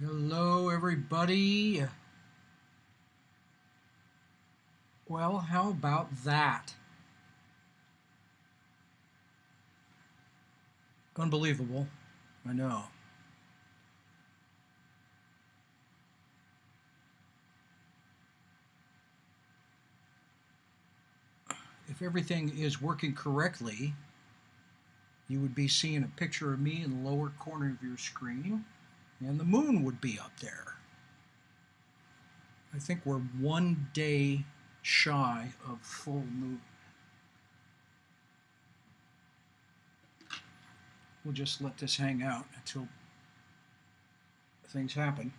Hello, everybody. Well, how about that? Unbelievable. I know. If everything is working correctly, you would be seeing a picture of me in the lower corner of your screen, and the moon would be up there. I think we're 1 day shy of full moon. We'll just let this hang out until things happen.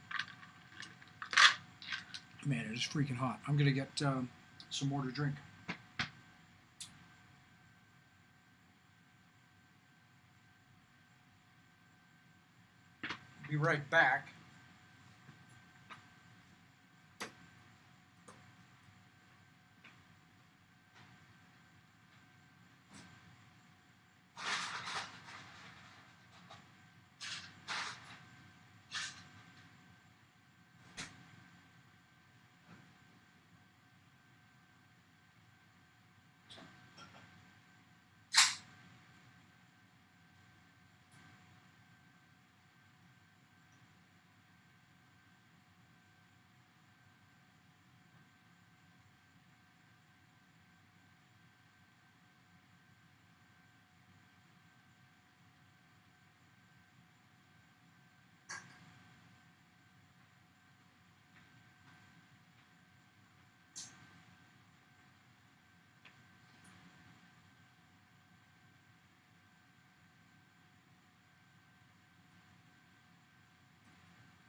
Man, it is freaking hot. I'm going to get some more to drink. Be right back.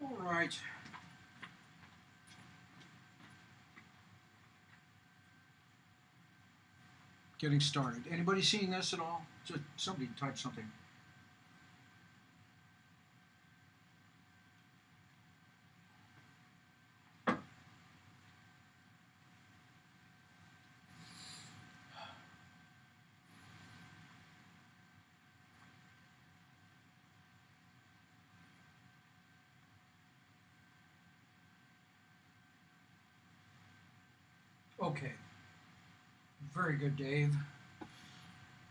All right. Getting started. Anybody seeing this at all? Just somebody type something. Okay. Very good, Dave.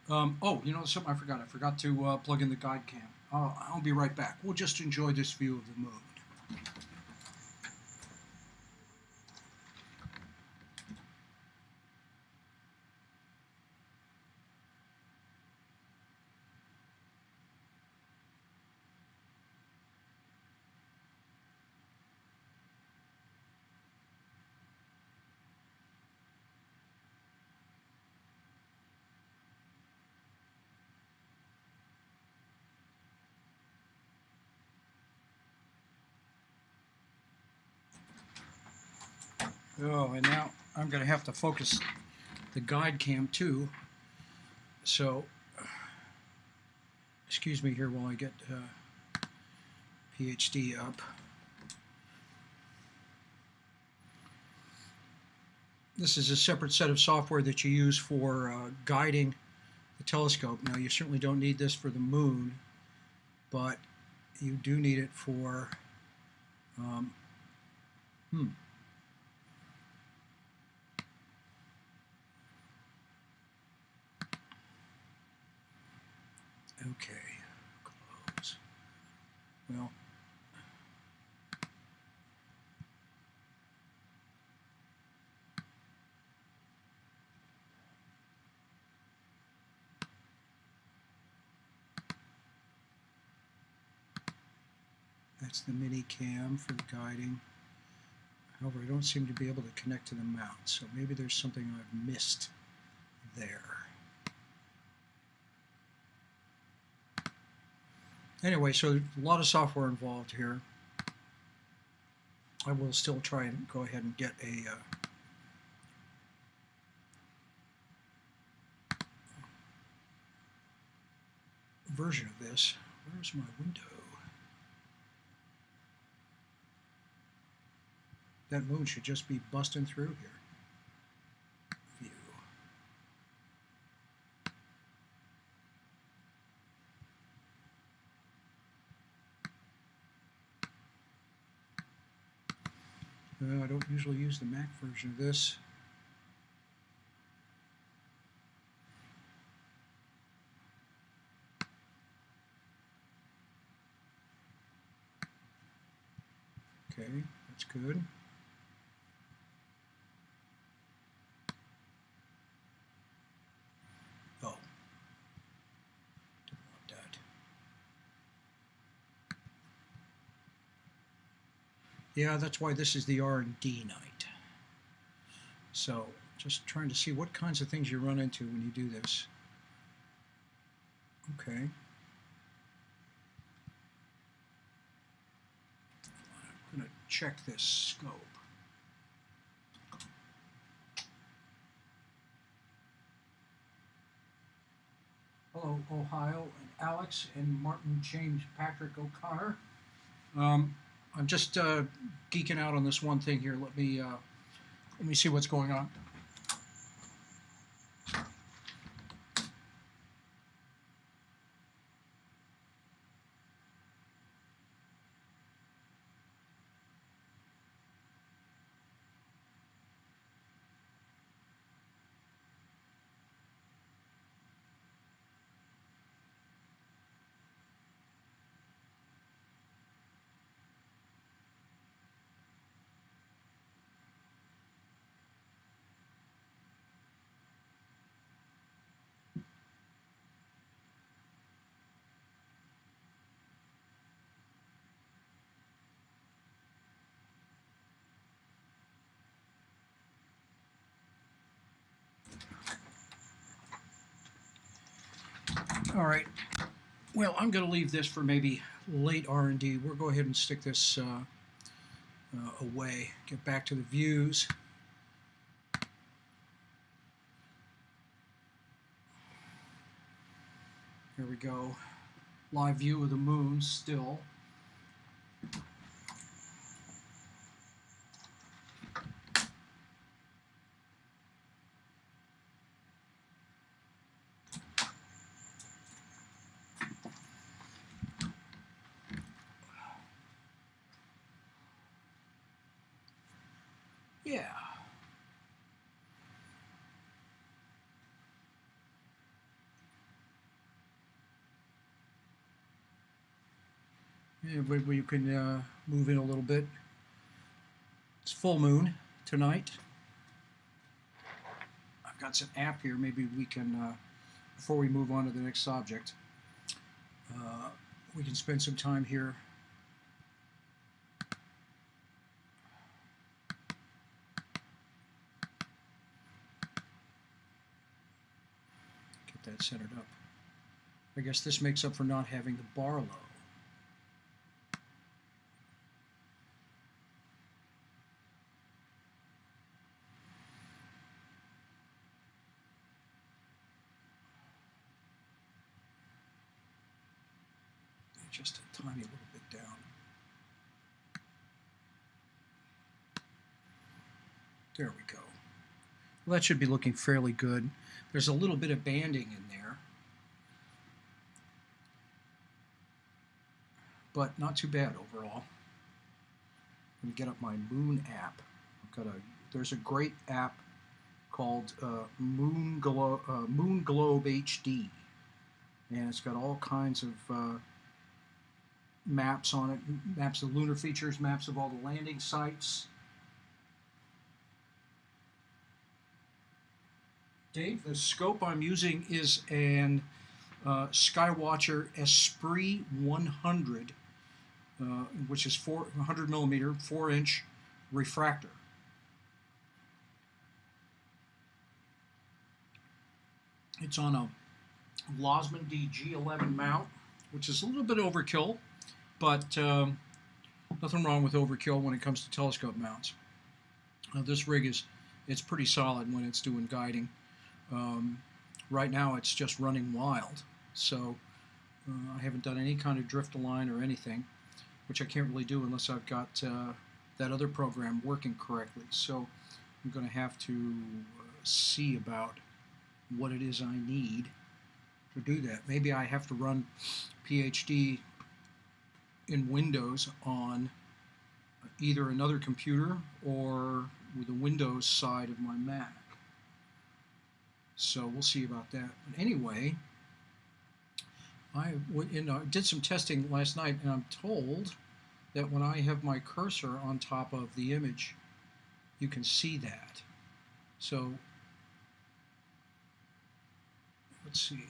Oh, you know something I forgot. I forgot to plug in the guide cam. I'll be right back. We'll just enjoy this view of the moon. Oh, and now I'm going to have to focus the guide cam too. So, excuse me here while I get PhD up. This is a separate set of software that you use for guiding the telescope. Now, you certainly don't need this for the moon, but you do need it for Okay, close. Well, that's the mini cam for the guiding. However, I don't seem to be able to connect to the mount, so maybe there's something I've missed there. Anyway, so a lot of software involved here. I will still try and go ahead and get a version of this. Where's my window? That moon should just be busting through here. View. I don't usually use the Mac version of this. Okay, that's good. Oh, didn't want that. Yeah, that's why this is the R&D night. So, just trying to see what kinds of things you run into when you do this. Okay. I'm going to check this scope. Hello, Ohio, and Alex, and Martin James Patrick O'Connor. I'm just geeking out on this one thing here. Let me see what's going on. All right. Well, I'm going to leave this for maybe late R&D. We'll go ahead and stick this away. Get back to the views. Here we go. Live view of the moon still. Yeah. Yeah, but you can move in a little bit. It's full moon tonight. I've got some app here. Maybe we can, before we move on to the next subject, we can spend some time here. Get that centered up. I guess this makes up for not having the bar low. Just a tiny little bit down. There we go. Well, that should be looking fairly good. There's a little bit of banding in there, but not too bad overall. Let me get up my Moon app. There's a great app called Moon Globe HD, and it's got all kinds of maps on it, maps of lunar features, maps of all the landing sites. Dave, the scope I'm using is an Skywatcher Esprit 100, which is 400 millimeter, 4-inch refractor. It's on a Losman DG11 mount, which is a little bit overkill, but nothing wrong with overkill when it comes to telescope mounts. This rig it's pretty solid when it's doing guiding. Right now it's just running wild, so I haven't done any kind of drift align or anything, which I can't really do unless I've got that other program working correctly. So I'm going to have to see about what it is I need to do that. Maybe I have to run PhD in Windows on either another computer or with the Windows side of my Mac. So we'll see about that. But anyway, I did some testing last night, and I'm told that when I have my cursor on top of the image, you can see that. So let's see.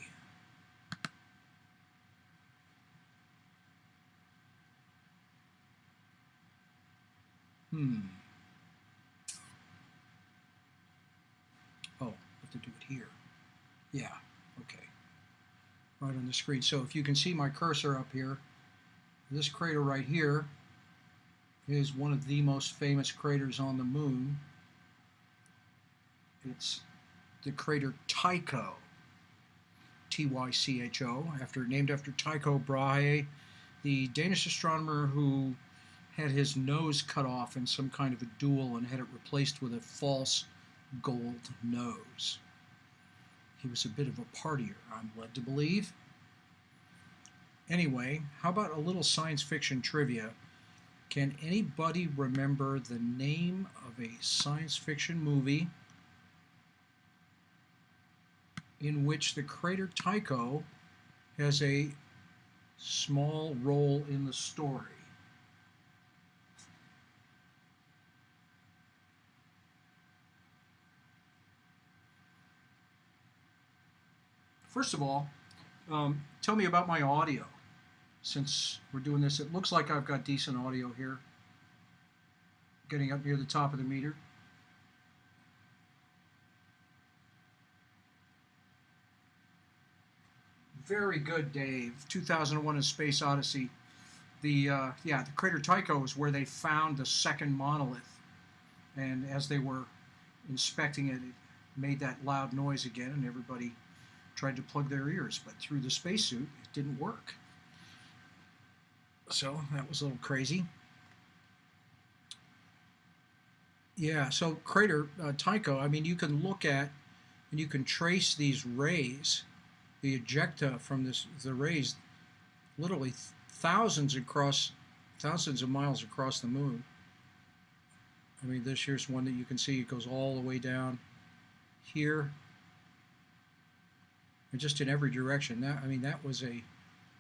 Oh, I have to do it here. Yeah, okay. Right on the screen. So if you can see my cursor up here, this crater right here is one of the most famous craters on the moon. It's the crater Tycho, T-Y-C-H-O, named after Tycho Brahe, the Danish astronomer who had his nose cut off in some kind of a duel and had it replaced with a false gold nose. He was a bit of a partier, I'm led to believe. Anyway, how about a little science fiction trivia? Can anybody remember the name of a science fiction movie in which the crater Tycho has a small role in the story? First of all, tell me about my audio. Since we're doing this, it looks like I've got decent audio here. Getting up near the top of the meter. Very good, Dave. 2001: A Space Odyssey. The crater Tycho is where they found the second monolith, and as they were inspecting it, it made that loud noise again, and everybody tried to plug their ears, but through the spacesuit, it didn't work. So that was a little crazy. Yeah, so crater Tycho, I mean, you can look at and you can trace these rays, the ejecta from the rays, literally thousands of miles across the moon. I mean, here's one that you can see. It goes all the way down here, and just in every direction. That was a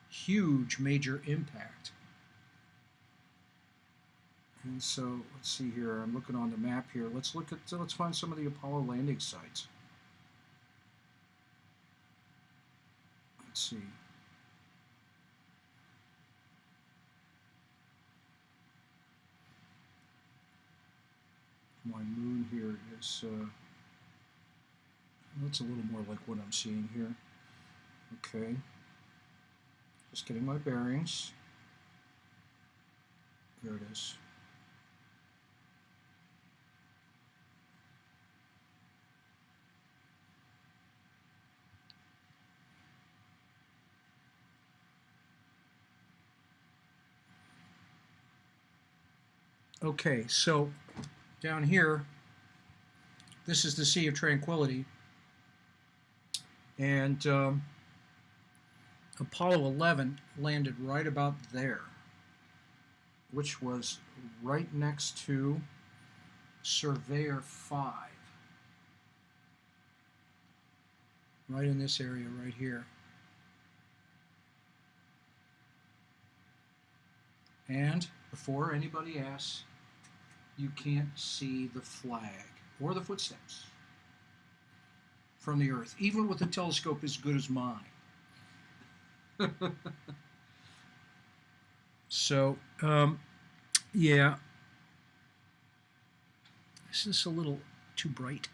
huge, major impact. And so let's see here. I'm looking on the map here. Let's find some of the Apollo landing sites. Let's see. My moon here is that's a little more like what I'm seeing here. Okay. Just getting my bearings. There it is. Okay, so down here, this is the Sea of Tranquility, and Apollo 11 landed right about there, which was right next to Surveyor 5, right in this area right here. And before anybody asks, you can't see the flag or the footsteps from the Earth, even with a telescope as good as mine. So, yeah, this is a little too bright.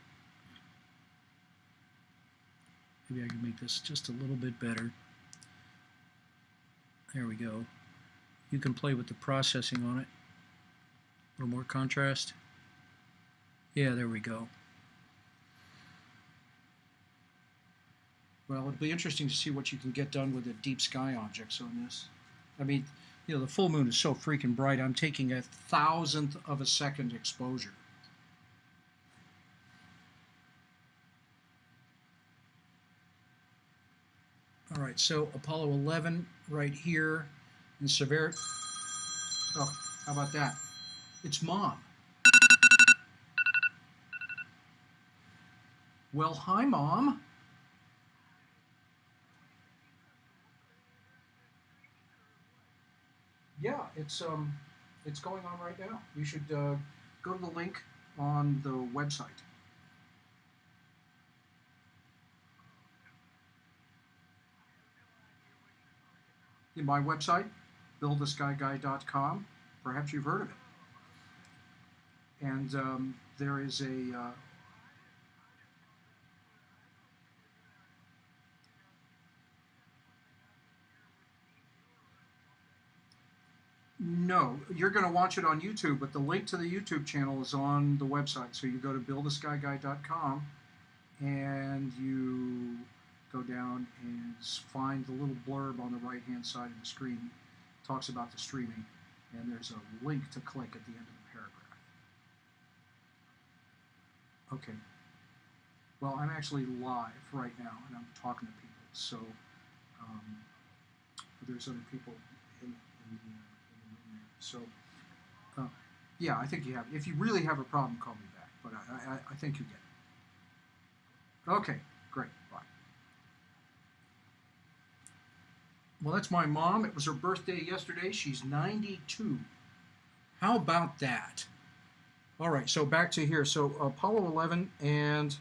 Maybe I can make this just a little bit better. There we go. You can play with the processing on it. A little more contrast. Yeah, there we go. Well, it'll be interesting to see what you can get done with the deep sky objects on this. I mean, the full moon is so freaking bright, I'm taking 1,000th of a second exposure. All right, so Apollo 11 right here, and Surveyor. Oh, how about that? It's Mom. Well, hi, Mom. Yeah, it's going on right now. You should go to the link on the website. In my website, buildtheskyguy.com. Perhaps you've heard of it. And there is a no, you're going to watch it on YouTube, but the link to the YouTube channel is on the website. So you go to buildtheskyguy.com and you go down and find the little blurb on the right-hand side of the screen. It talks about the streaming, and there's a link to click at the end of the paragraph. Okay. Well, I'm actually live right now, and I'm talking to people. So there's other people in the room there. So yeah, I think you have. If you really have a problem, call me back. But I think you get it. Okay, great. Bye. Well, that's my mom. It was her birthday yesterday. She's 92. How about that? All right, so back to here. So Apollo 11 and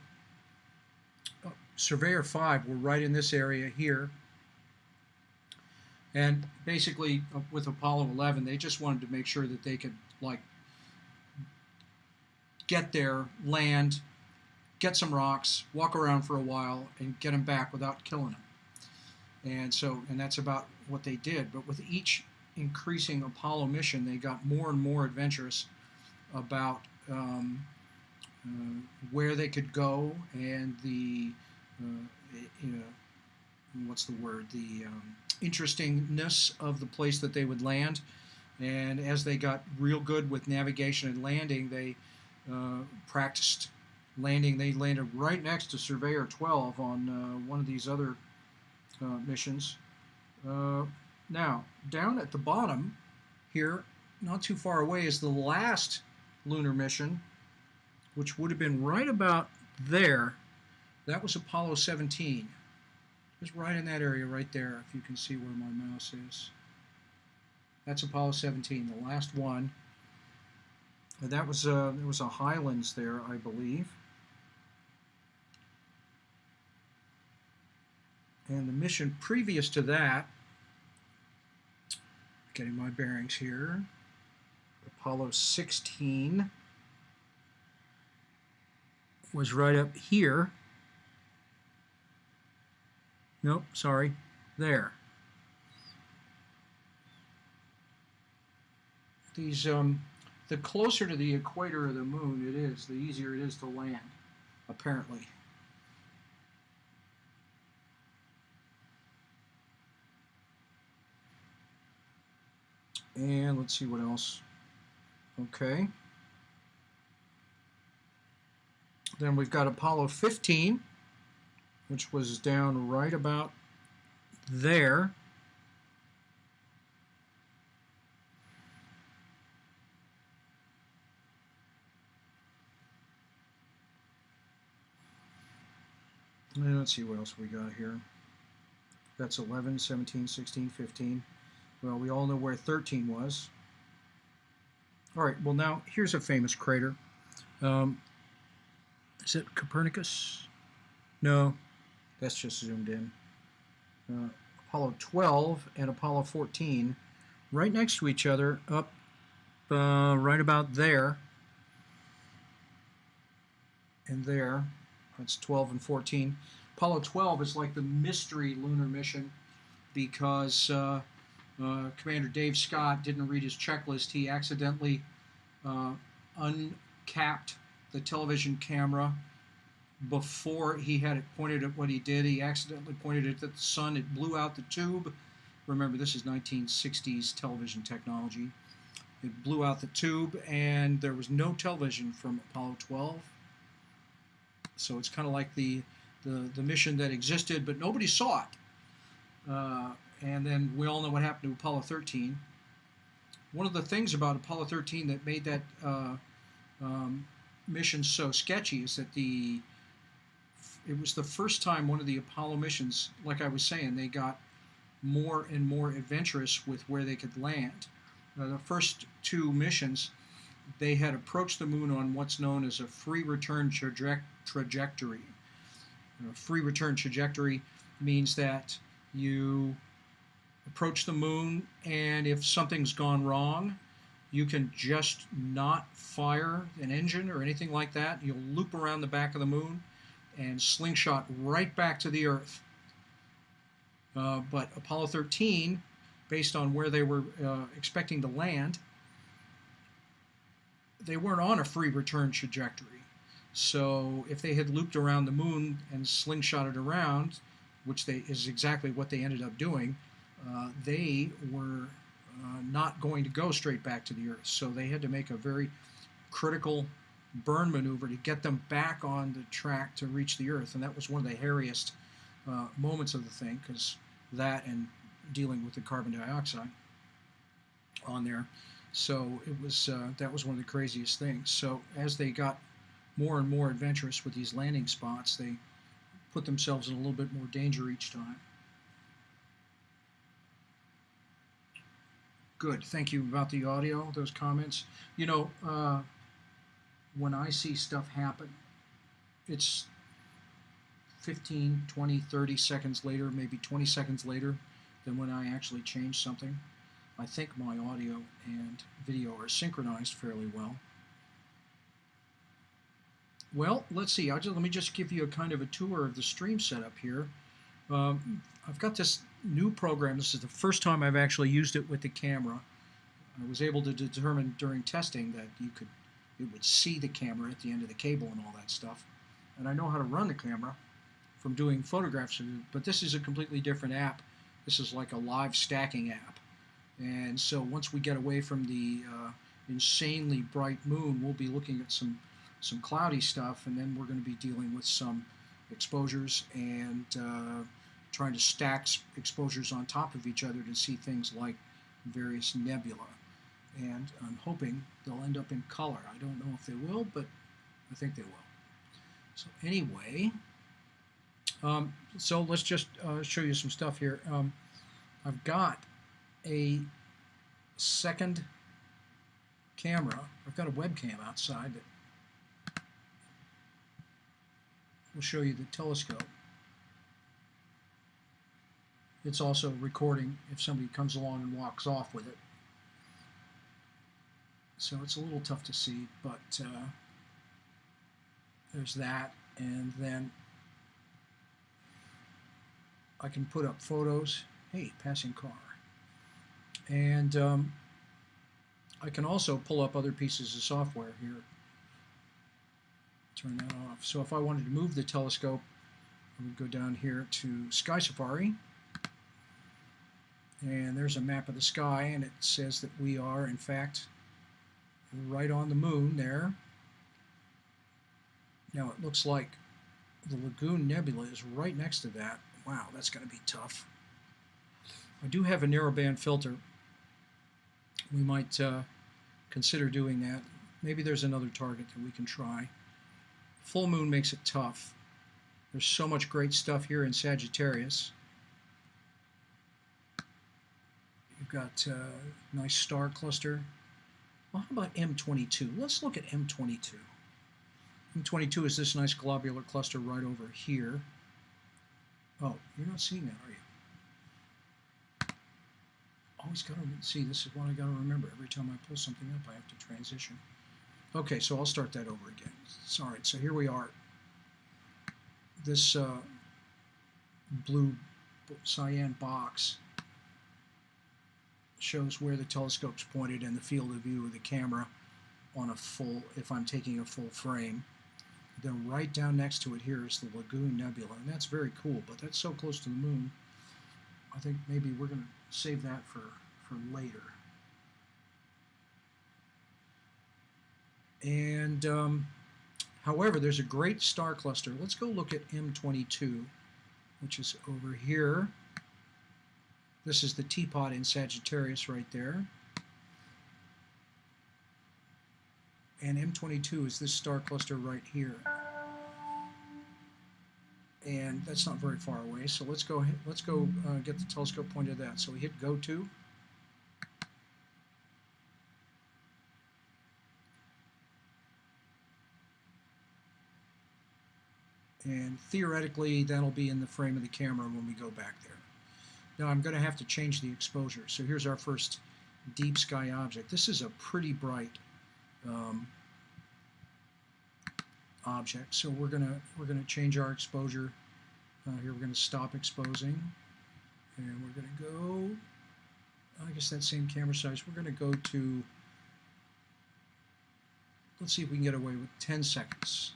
Surveyor 5 were right in this area here. And basically, with Apollo 11, they just wanted to make sure that they could, like, get there, land, get some rocks, walk around for a while, and get them back without killing them. And that's about what they did. But with each increasing Apollo mission, they got more and more adventurous about where they could go and the what's the word? The interestingness of the place that they would land. And as they got real good with navigation and landing, they practiced landing. They landed right next to Surveyor 12 on one of these other missions. Now, down at the bottom here, not too far away, is the last lunar mission, which would have been right about there. That was Apollo 17. Just right in that area right there, if you can see where my mouse is. That's Apollo 17, the last one. And that was there was a Highlands there, I believe. And the mission previous to that, getting my bearings here, Apollo 16 was right up here. Nope, sorry, there. These, the closer to the equator of the moon it is, the easier it is to land, apparently. And let's see what else. Okay. Then we've got Apollo 15, which was down right about there. And let's see what else we got here. That's 11, 17, 16, 15. Well, we all know where 13 was. All right, well now, here's a famous crater. Is it Copernicus? No, that's just zoomed in. Apollo 12 and Apollo 14, right next to each other, up right about there. And there, that's 12 and 14. Apollo 12 is like the mystery lunar mission because Commander Dave Scott didn't read his checklist. He accidentally uncapped the television camera before he had it pointed at what he did. He accidentally pointed it at the sun. It blew out the tube. Remember, this is 1960s television technology. It blew out the tube, and there was no television from Apollo 12. So it's kind of like the mission that existed, but nobody saw it. And then we all know what happened to Apollo 13. one of the things about Apollo 13 that made that mission so sketchy is that it was the first time one of the Apollo missions, like I was saying, they got more and more adventurous with where they could land. The first two missions, they had approached the moon on what's known as a free return trajectory. A free return trajectory means that you approach the moon, and if something's gone wrong, you can just not fire an engine or anything like that. You'll loop around the back of the moon and slingshot right back to the Earth. But Apollo 13, based on where they were expecting to land, they weren't on a free return trajectory. So if they had looped around the moon and slingshotted around, which is exactly what they ended up doing, they were not going to go straight back to the Earth. So they had to make a very critical burn maneuver to get them back on the track to reach the Earth. And that was one of the hairiest moments of the thing, because that and dealing with the carbon dioxide on there. So it was that was one of the craziest things. So as they got more and more adventurous with these landing spots, they put themselves in a little bit more danger each time. Good. Thank you about the audio, those comments. You know, when I see stuff happen, it's 15, 20, 30 seconds later, maybe 20 seconds later than when I actually change something. I think my audio and video are synchronized fairly well. Well, let's see. Let me just give you a kind of a tour of the stream setup here. I've got this new program. This is the first time I've actually used it with the camera. I was able to determine during testing that it would see the camera at the end of the cable and all that stuff. And I know how to run the camera from doing photographs, but this is a completely different app. This is like a live stacking app. And so once we get away from the insanely bright moon, we'll be looking at some cloudy stuff, and then we're going to be dealing with some exposures and trying to stack exposures on top of each other to see things like various nebula. And I'm hoping they'll end up in color. I don't know if they will, but I think they will. So anyway, so let's just show you some stuff here. I've got a second camera. I've got a webcam outside that will show you the telescope. It's also recording if somebody comes along and walks off with it. So it's a little tough to see, but there's that. And then I can put up photos. Hey, passing car. And I can also pull up other pieces of software here. Turn that off. So if I wanted to move the telescope, I would go down here to Sky Safari. And there's a map of the sky, and it says that we are, in fact, right on the moon there. Now it looks like the Lagoon Nebula is right next to that. Wow, that's going to be tough. I do have a narrowband filter. We might consider doing that. Maybe there's another target that we can try. Full moon makes it tough. There's so much great stuff here in Sagittarius. You've got a nice star cluster. Well, how about M22? Let's look at M22. M22 is this nice globular cluster right over here. Oh, you're not seeing that, are you? Always got to see, this is what I got to remember. Every time I pull something up, I have to transition. Okay, so I'll start that over again. All right, so here we are. This blue cyan box shows where the telescope's pointed and the field of view of the camera on a full, if I'm taking a full frame. Then right down next to it here is the Lagoon Nebula, and that's very cool, but that's so close to the moon, I think maybe we're going to save that for later. And however, there's a great star cluster. Let's go look at M22, which is over here. This is the teapot in Sagittarius right there. and M22 is this star cluster right here. And that's not very far away, so let's go get the telescope pointed at that. So we hit go to. And theoretically, that'll be in the frame of the camera when we go back there. Now I'm going to have to change the exposure. So here's our first deep sky object. This is a pretty bright object. So we're gonna change our exposure. Here we're going to stop exposing, and we're going to go. I guess that same camera size. We're going to go to. Let's see if we can get away with 10 seconds.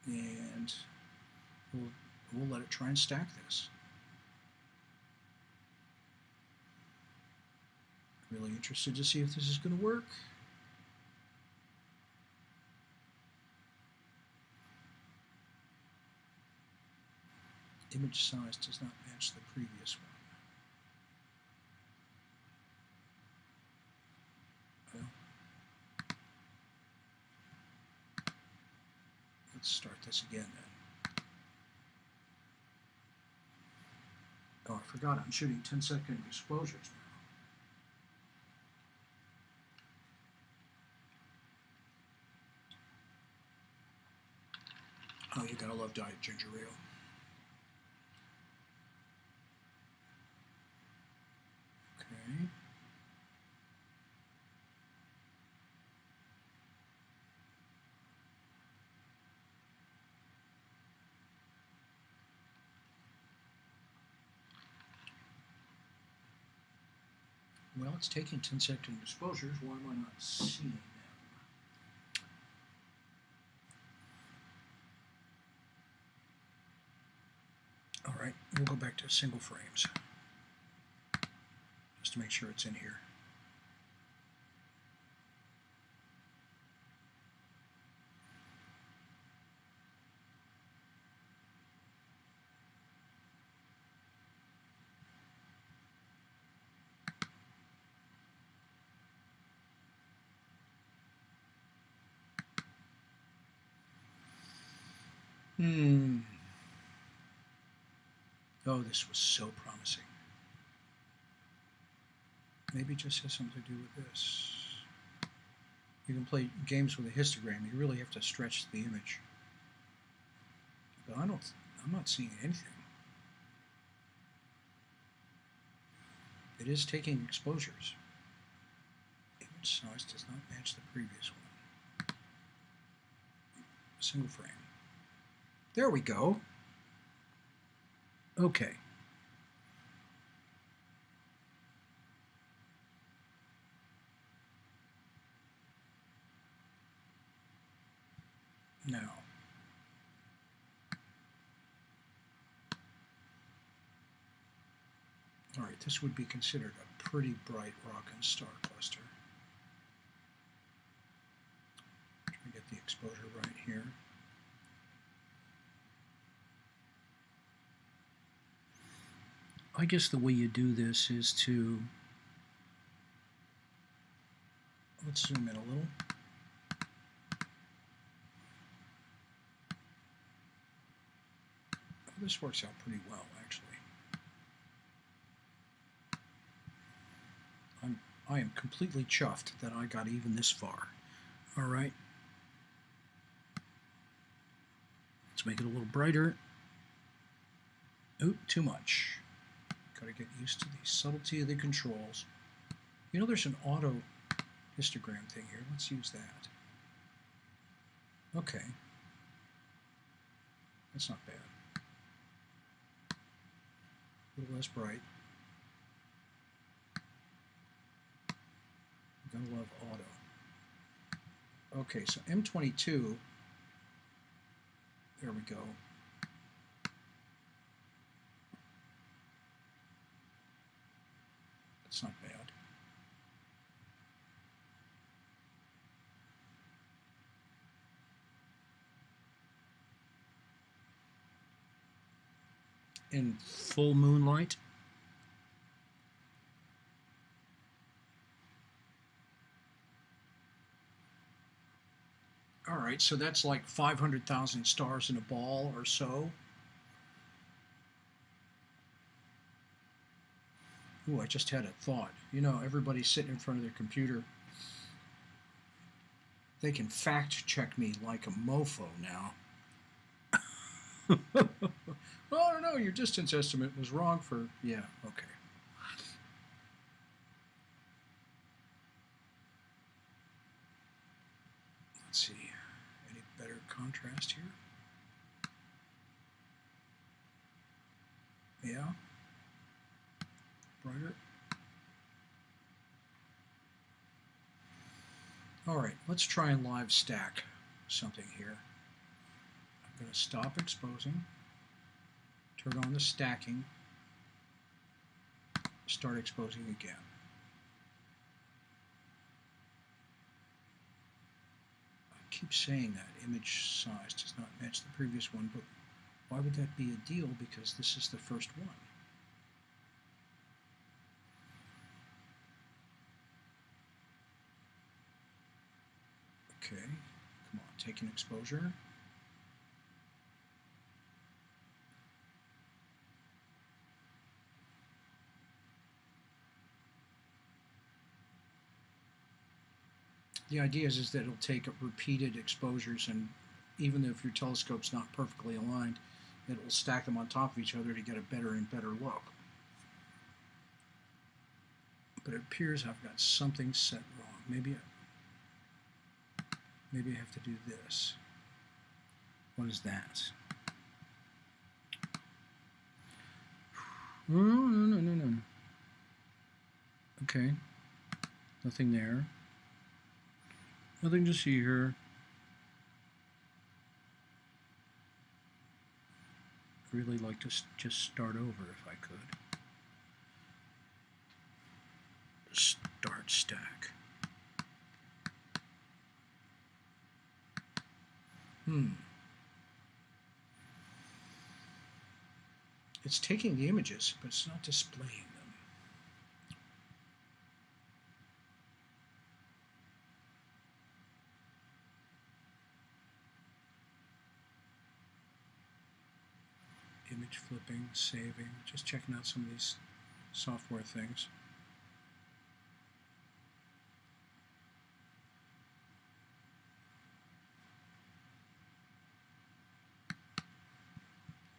And we'll let it try and stack this. Really interested to see if this is going to work. Image size does not match the previous one. Well, let's start this again then. Oh, I forgot I'm shooting 10-second exposures now. Oh, you gotta love Diet Ginger Ale. Okay. Well, it's taking 10-second exposures. Why am I not seeing them? All right, we'll go back to single frames just to make sure it's in here. Oh, this was so promising. Maybe it just has something to do with this. You can play games with a histogram. You really have to stretch the image. But I'm not seeing anything. It is taking exposures. Image size does not match the previous one. Single frame. There we go. Okay. Now, all right, this would be considered a pretty bright rock and star cluster. Try to get the exposure right here. I guess the way you do this is to, let's zoom in a little. This works out pretty well, actually. I am completely chuffed that I got even this far. All right. Let's make it a little brighter. Oop, too much. Got to get used to the subtlety of the controls. You know, there's an auto histogram thing here. Let's use that. Okay. That's not bad. A little less bright. I'm gonna love auto. Okay, so M22. There we go. That's not bad. in full moonlight. All right, so that's like 500,000 stars in a ball or so. Ooh, I just had a thought. You know, everybody's sitting in front of their computer. They can fact check me like a mofo now. Oh, no, your distance estimate was wrong for... Yeah, okay. Let's see. Any better contrast here? Yeah. Brighter. All right, let's try and live stack something here. I'm going to stop exposing, turn on the stacking, start exposing again. I keep saying that image size does not match the previous one, but why would that be a deal? Because this is the first one. Okay, come on, take an exposure. The idea is that it'll take repeated exposures, and even if your telescope's not perfectly aligned, it will stack them on top of each other to get a better and better look. But it appears I've got something set wrong. Maybe I have to do this. What is that? No. Okay. Nothing there. Nothing to see here. I'd really like to just start over if I could. Start stack. It's taking the images, but it's not displaying them. Image flipping, saving, just checking out some of these software things.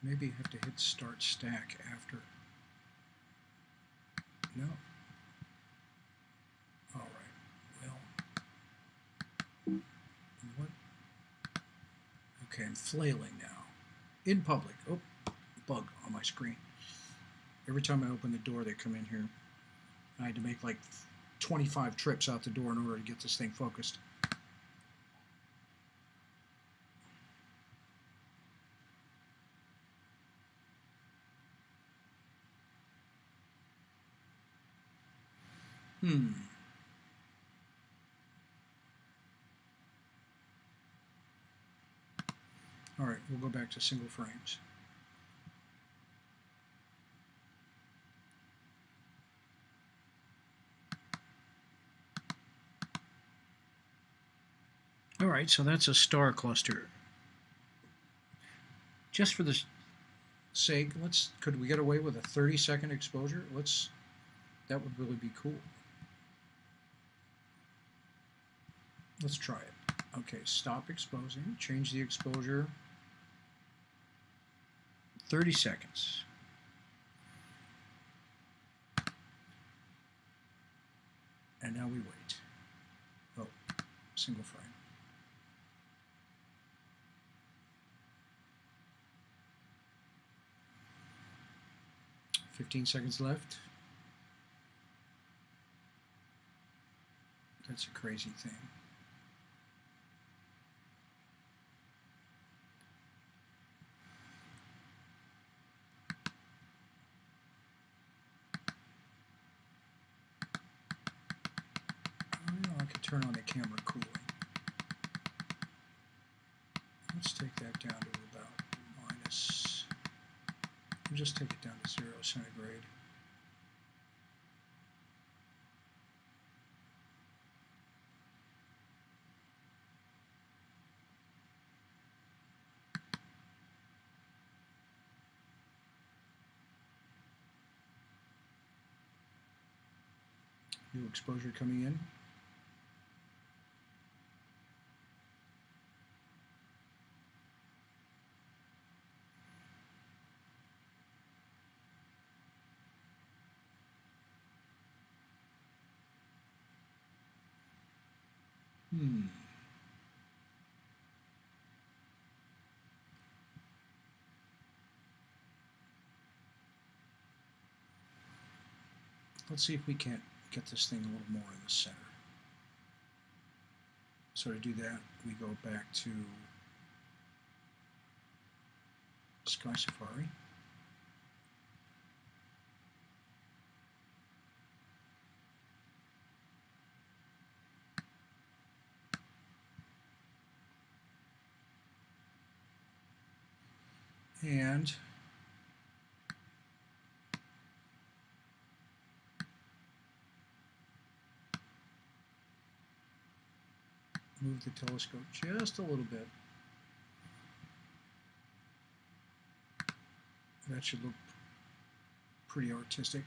Maybe you have to hit start stack after. No. All right. Well, what? Okay, I'm flailing now. In public. Oh, bug on my screen. Every time I open the door, they come in here. I had to make like 25 trips out the door in order to get this thing focused. All right, we'll go back to single frames. All right, so that's a star cluster. Just for the sake, could we get away with a 30-second exposure? That would really be cool. Let's try it. Okay, stop exposing, change the exposure. 30 seconds. And now we wait. Oh, single frame. 15 seconds left. That's a crazy thing. I could turn on the camera cooling. Let's take that down to about We'll just take it down to 0 centigrade. New exposure coming in. Let's see if we can't get this thing a little more in the center. So to do that, we go back to Sky Safari. And move the telescope just a little bit. That should look pretty artistic.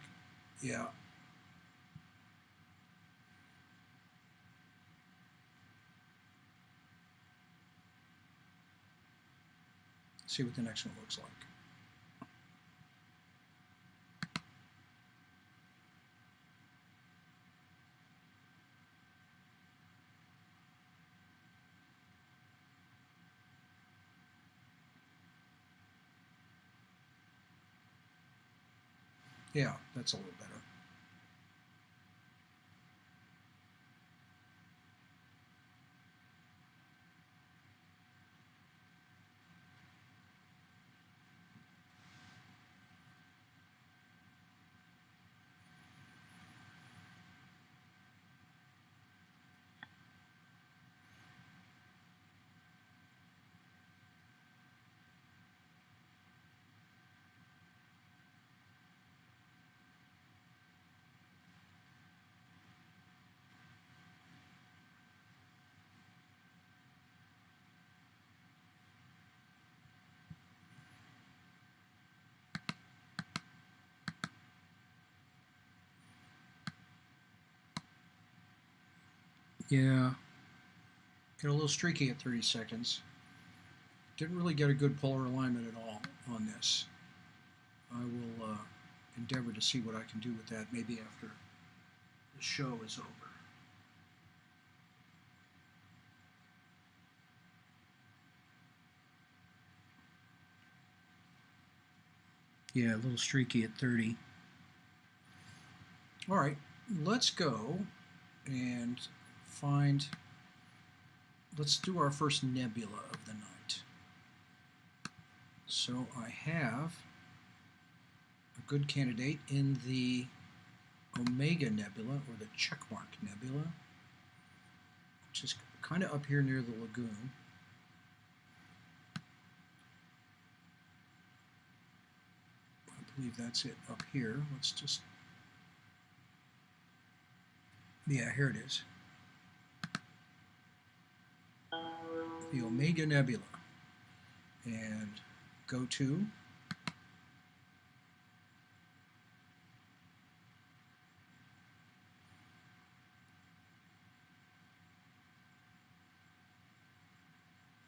Yeah. See what the next one looks like. Yeah, that's a little better. Yeah, get a little streaky at 30 seconds. Didn't really get a good polar alignment at all on this. I will endeavor to see what I can do with that maybe after the show is over. Yeah, a little streaky at 30. All right, let's go and find, let's do our first nebula of the night. So I have a good candidate in the Omega Nebula, or the Checkmark Nebula, which is kind of up here near the lagoon. I believe that's it up here. Let's just, yeah, here it is. The Omega Nebula. And go to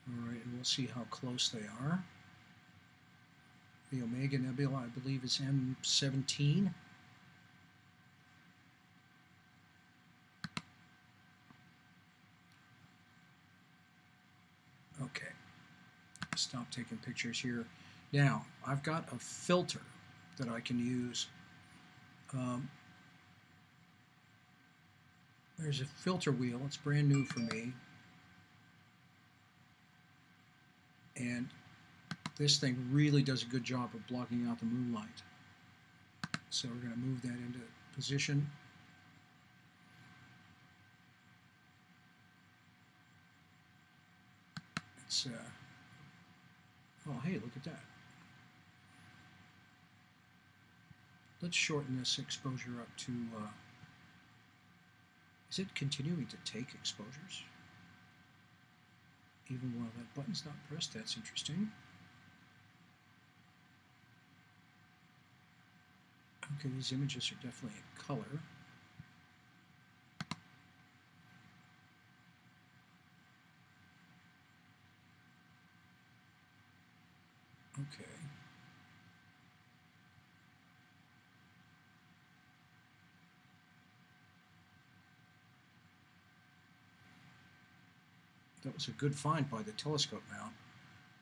all right, and we'll see how close they are. The Omega Nebula, I believe, is M17. Okay, stop taking pictures here. Now, I've got a filter that I can use. There's a filter wheel. It's brand new for me. And this thing really does a good job of blocking out the moonlight. So we're going to move that into position. It's, oh, hey, look at that. let's shorten this exposure up to, is it continuing to take exposures? Even while that button's not pressed, that's interesting. Okay, these images are definitely in color. Okay. That was a good find by the telescope mount.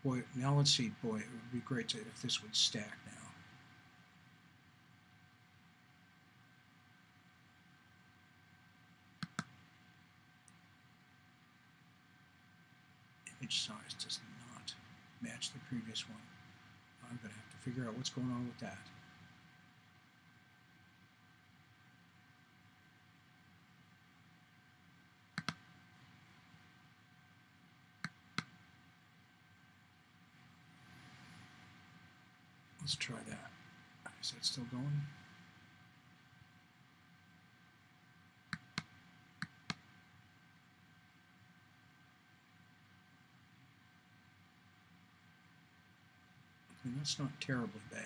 Boy, now let's see, boy, it would be great if this would stack now. Image size does not match the previous one. I'm going to have to figure out what's going on with that. Let's try that. Is that still going? Okay, that's not terribly bad.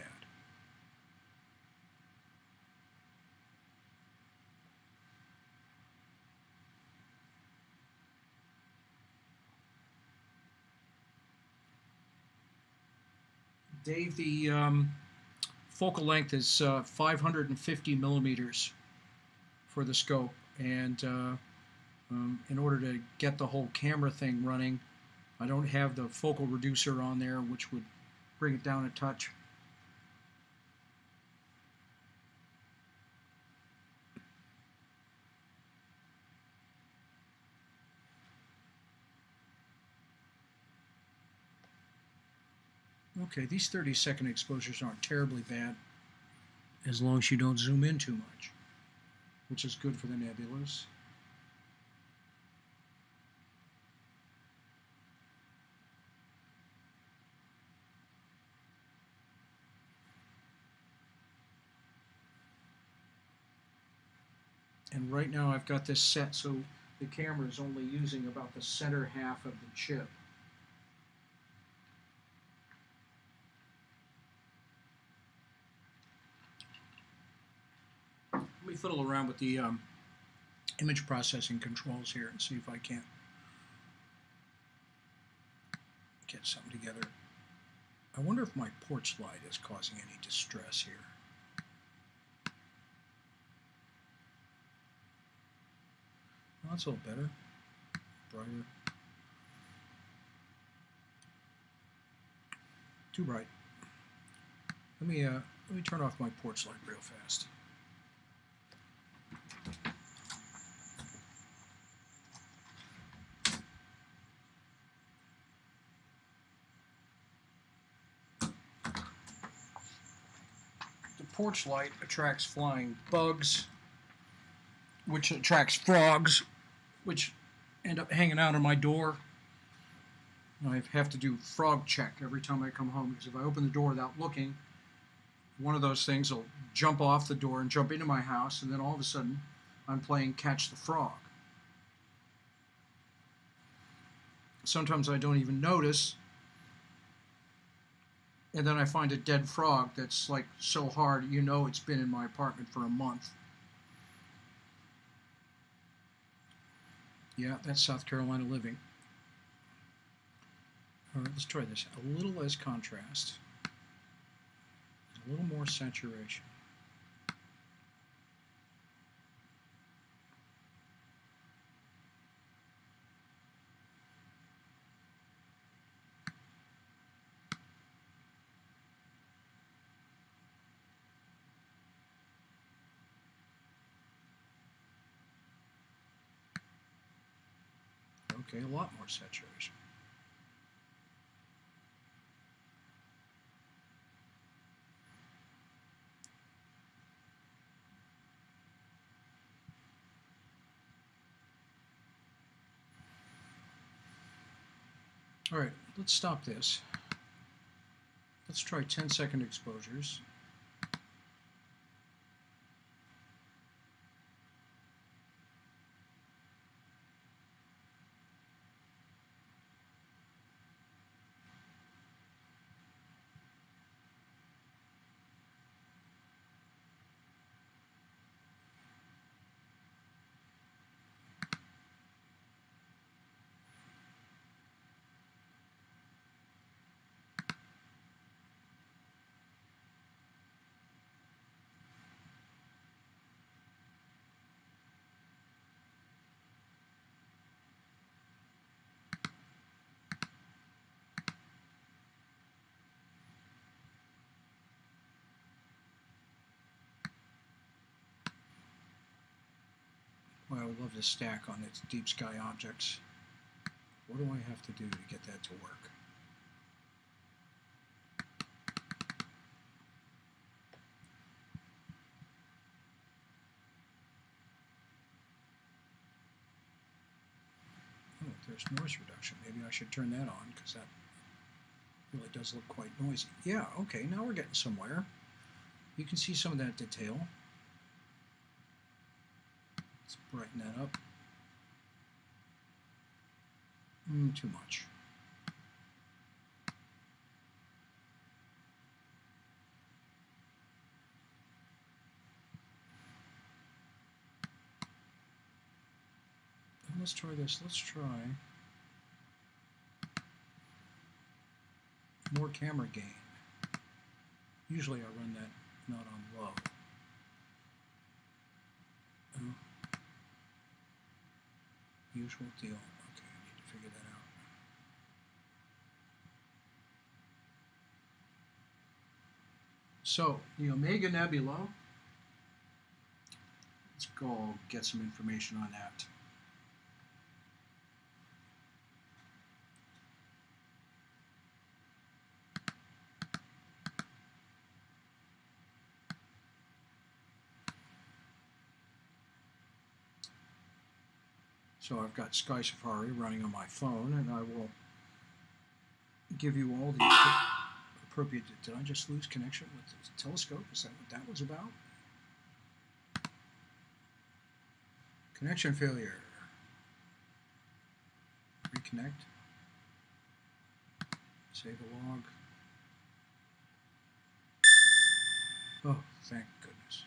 Dave, the focal length is 550 millimeters for the scope, and in order to get the whole camera thing running, I don't have the focal reducer on there, which would bring it down a touch. Okay, these 30-second exposures aren't terribly bad, as long as you don't zoom in too much, which is good for the nebulas. And right now I've got this set so the camera is only using about the center half of the chip. Let me fiddle around with the image processing controls here and see if I can't get something together. I wonder if my porch light is causing any distress here. Well, that's a little better, brighter. Too bright. Let me turn off my porch light real fast. Porch light attracts flying bugs, which attracts frogs, which end up hanging out on my door. I have to do frog check every time I come home, because if I open the door without looking, one of those things will jump off the door and jump into my house, and then all of a sudden I'm playing catch the frog. Sometimes I don't even notice, and then I find a dead frog that's like so hard, you know it's been in my apartment for a month. Yeah, that's South Carolina living. All right, let's try this. A little less contrast, a little more saturation. Okay, a lot more saturation. All right, let's stop this. Let's try 10-second exposures. I love this stack on its deep sky objects. What do I have to do to get that to work? Oh, there's noise reduction. Maybe I should turn that on because that really does look quite noisy. Yeah, okay, now we're getting somewhere. You can see some of that detail. Let's brighten that up. Too much. Let's try this. Let's try more camera gain. Usually I run that not on low. Usual deal. Okay, I need to figure that out. So, the Omega Nebula, let's go get some information on that. So I've got Sky Safari running on my phone, and I will give you all the appropriate... Did I just lose connection with the telescope? Is that what that was about? Connection failure. Reconnect. Save the log. Oh, thank goodness.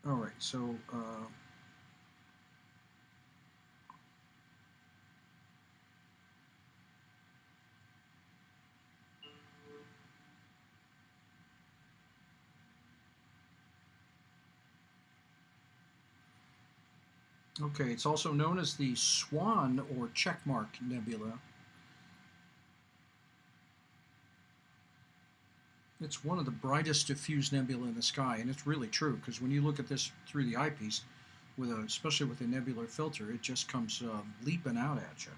All right, so... okay, it's also known as the Swan or Checkmark Nebula. It's one of the brightest diffuse nebula in the sky, and it's really true, because when you look at this through the eyepiece, especially with a nebular filter, it just comes leaping out at you.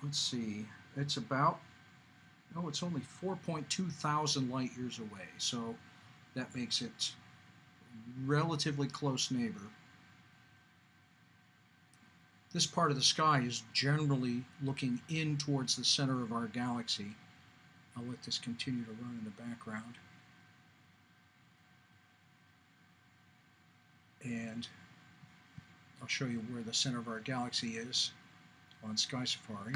Let's see, it's about, oh, it's only 4.2 thousand light years away, so that makes it relatively close neighbor. This part of the sky is generally looking in towards the center of our galaxy. I'll let this continue to run in the background. And I'll show you where the center of our galaxy is on Sky Safari.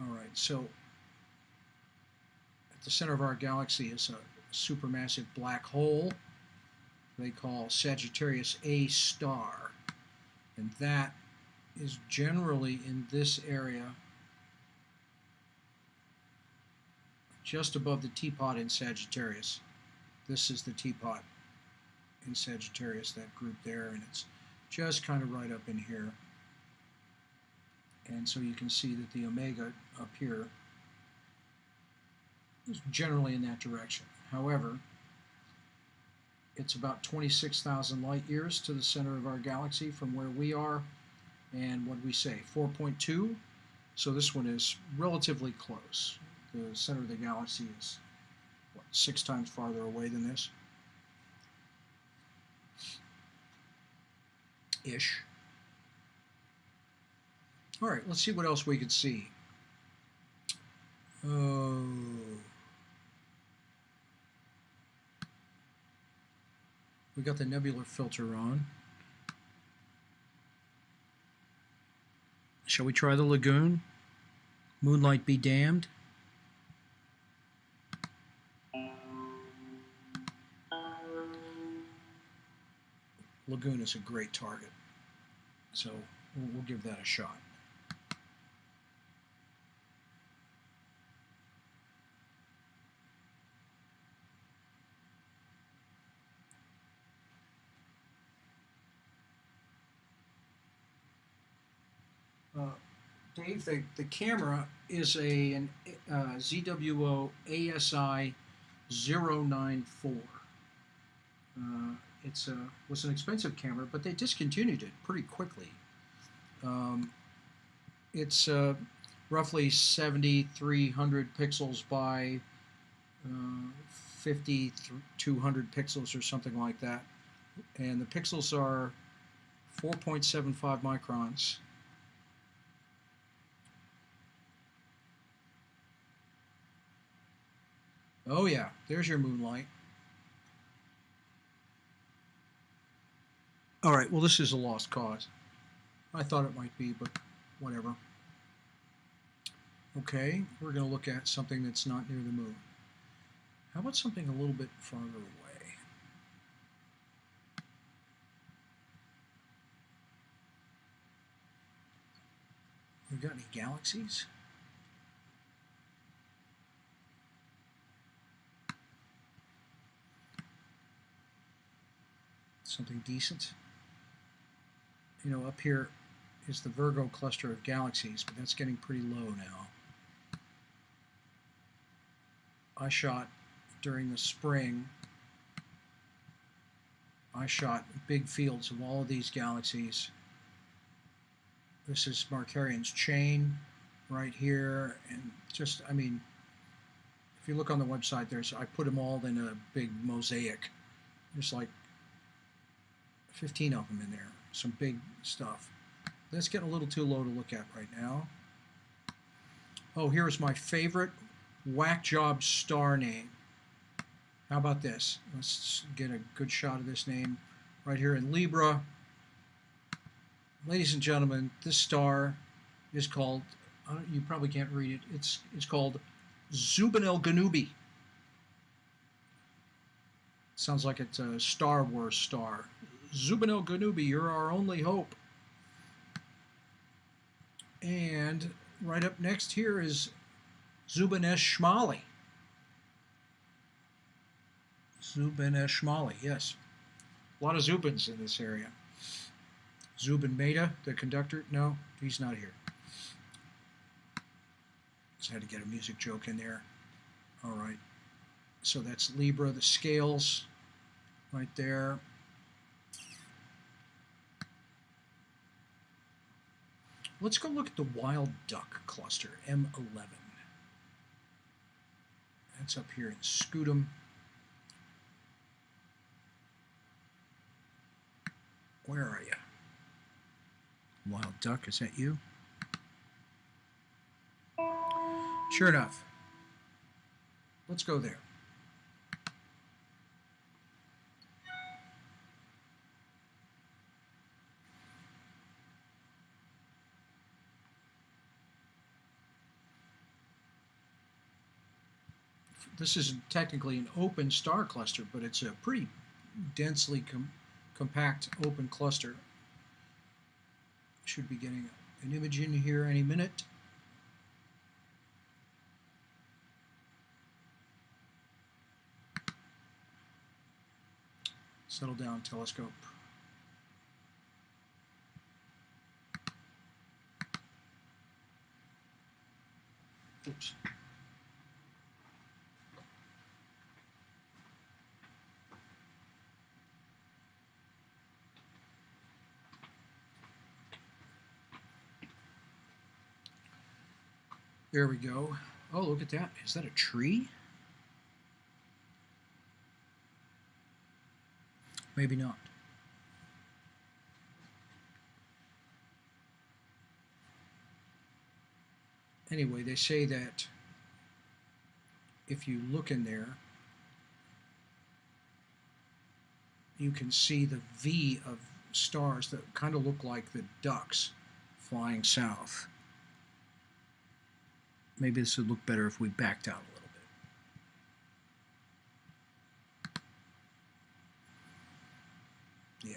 All right, so at the center of our galaxy is a supermassive black hole they call Sagittarius A star, and that is generally in this area just above the teapot in Sagittarius. This is the teapot in Sagittarius, that group there, and it's just kind of right up in here. And so you can see that the Omega up here is generally in that direction. However, it's about 26,000 light years to the center of our galaxy from where we are, and what do we say, 4.2? So this one is relatively close. The center of the galaxy is, what, 6 times farther away than this? Ish. All right, let's see what else we could see. Oh. We got the nebular filter on. Shall we try the lagoon? Moonlight be damned. Lagoon is a great target, so we'll give that a shot. Dave, the camera is an ZWO ASI 094. It was an expensive camera, but they discontinued it pretty quickly. It's roughly 7,300 pixels by 5,200 pixels or something like that. And the pixels are 4.75 microns. Oh yeah, there's your moonlight. All right, well, this is a lost cause. I thought it might be, but whatever. Okay, we're going to look at something that's not near the moon. How about something a little bit farther away? We got any galaxies? Something decent? You know, up here is the Virgo cluster of galaxies, but that's getting pretty low now. I shot during the spring, I shot big fields of all of these galaxies. This is Markarian's chain right here, and just, I mean, if you look on the website, I put them all in a big mosaic. There's like 15 of them in there, some big stuff. That's getting a little too low to look at right now. Oh, here's my favorite whack job star name. How about this? Let's get a good shot of this name right here in Libra. Ladies and gentlemen, this star is called, you probably can't read it, it's called Zubanelganubi. Sounds like it's a Star Wars star. Zubanelganubi, you're our only hope. And right up next here is Zubin-Eshmali. Zubin-Eshmali, yes. A lot of Zubins in this area. Zubin Mehta, the conductor, no, he's not here. Just had to get a music joke in there. All right. So that's Libra, the scales right there. Let's go look at the wild duck cluster, M11. That's up here in Scutum. Where are you? Wild duck, is that you? Sure enough. Let's go there. This is technically an open star cluster, but it's a pretty densely compact open cluster. Should be getting an image in here any minute. Settle down, telescope. Oops. There we go. Oh, look at that. Is that a tree? Maybe not. Anyway, they say that if you look in there, you can see the V of stars that kind of look like the ducks flying south. Maybe this would look better if we backed out a little bit. Yeah.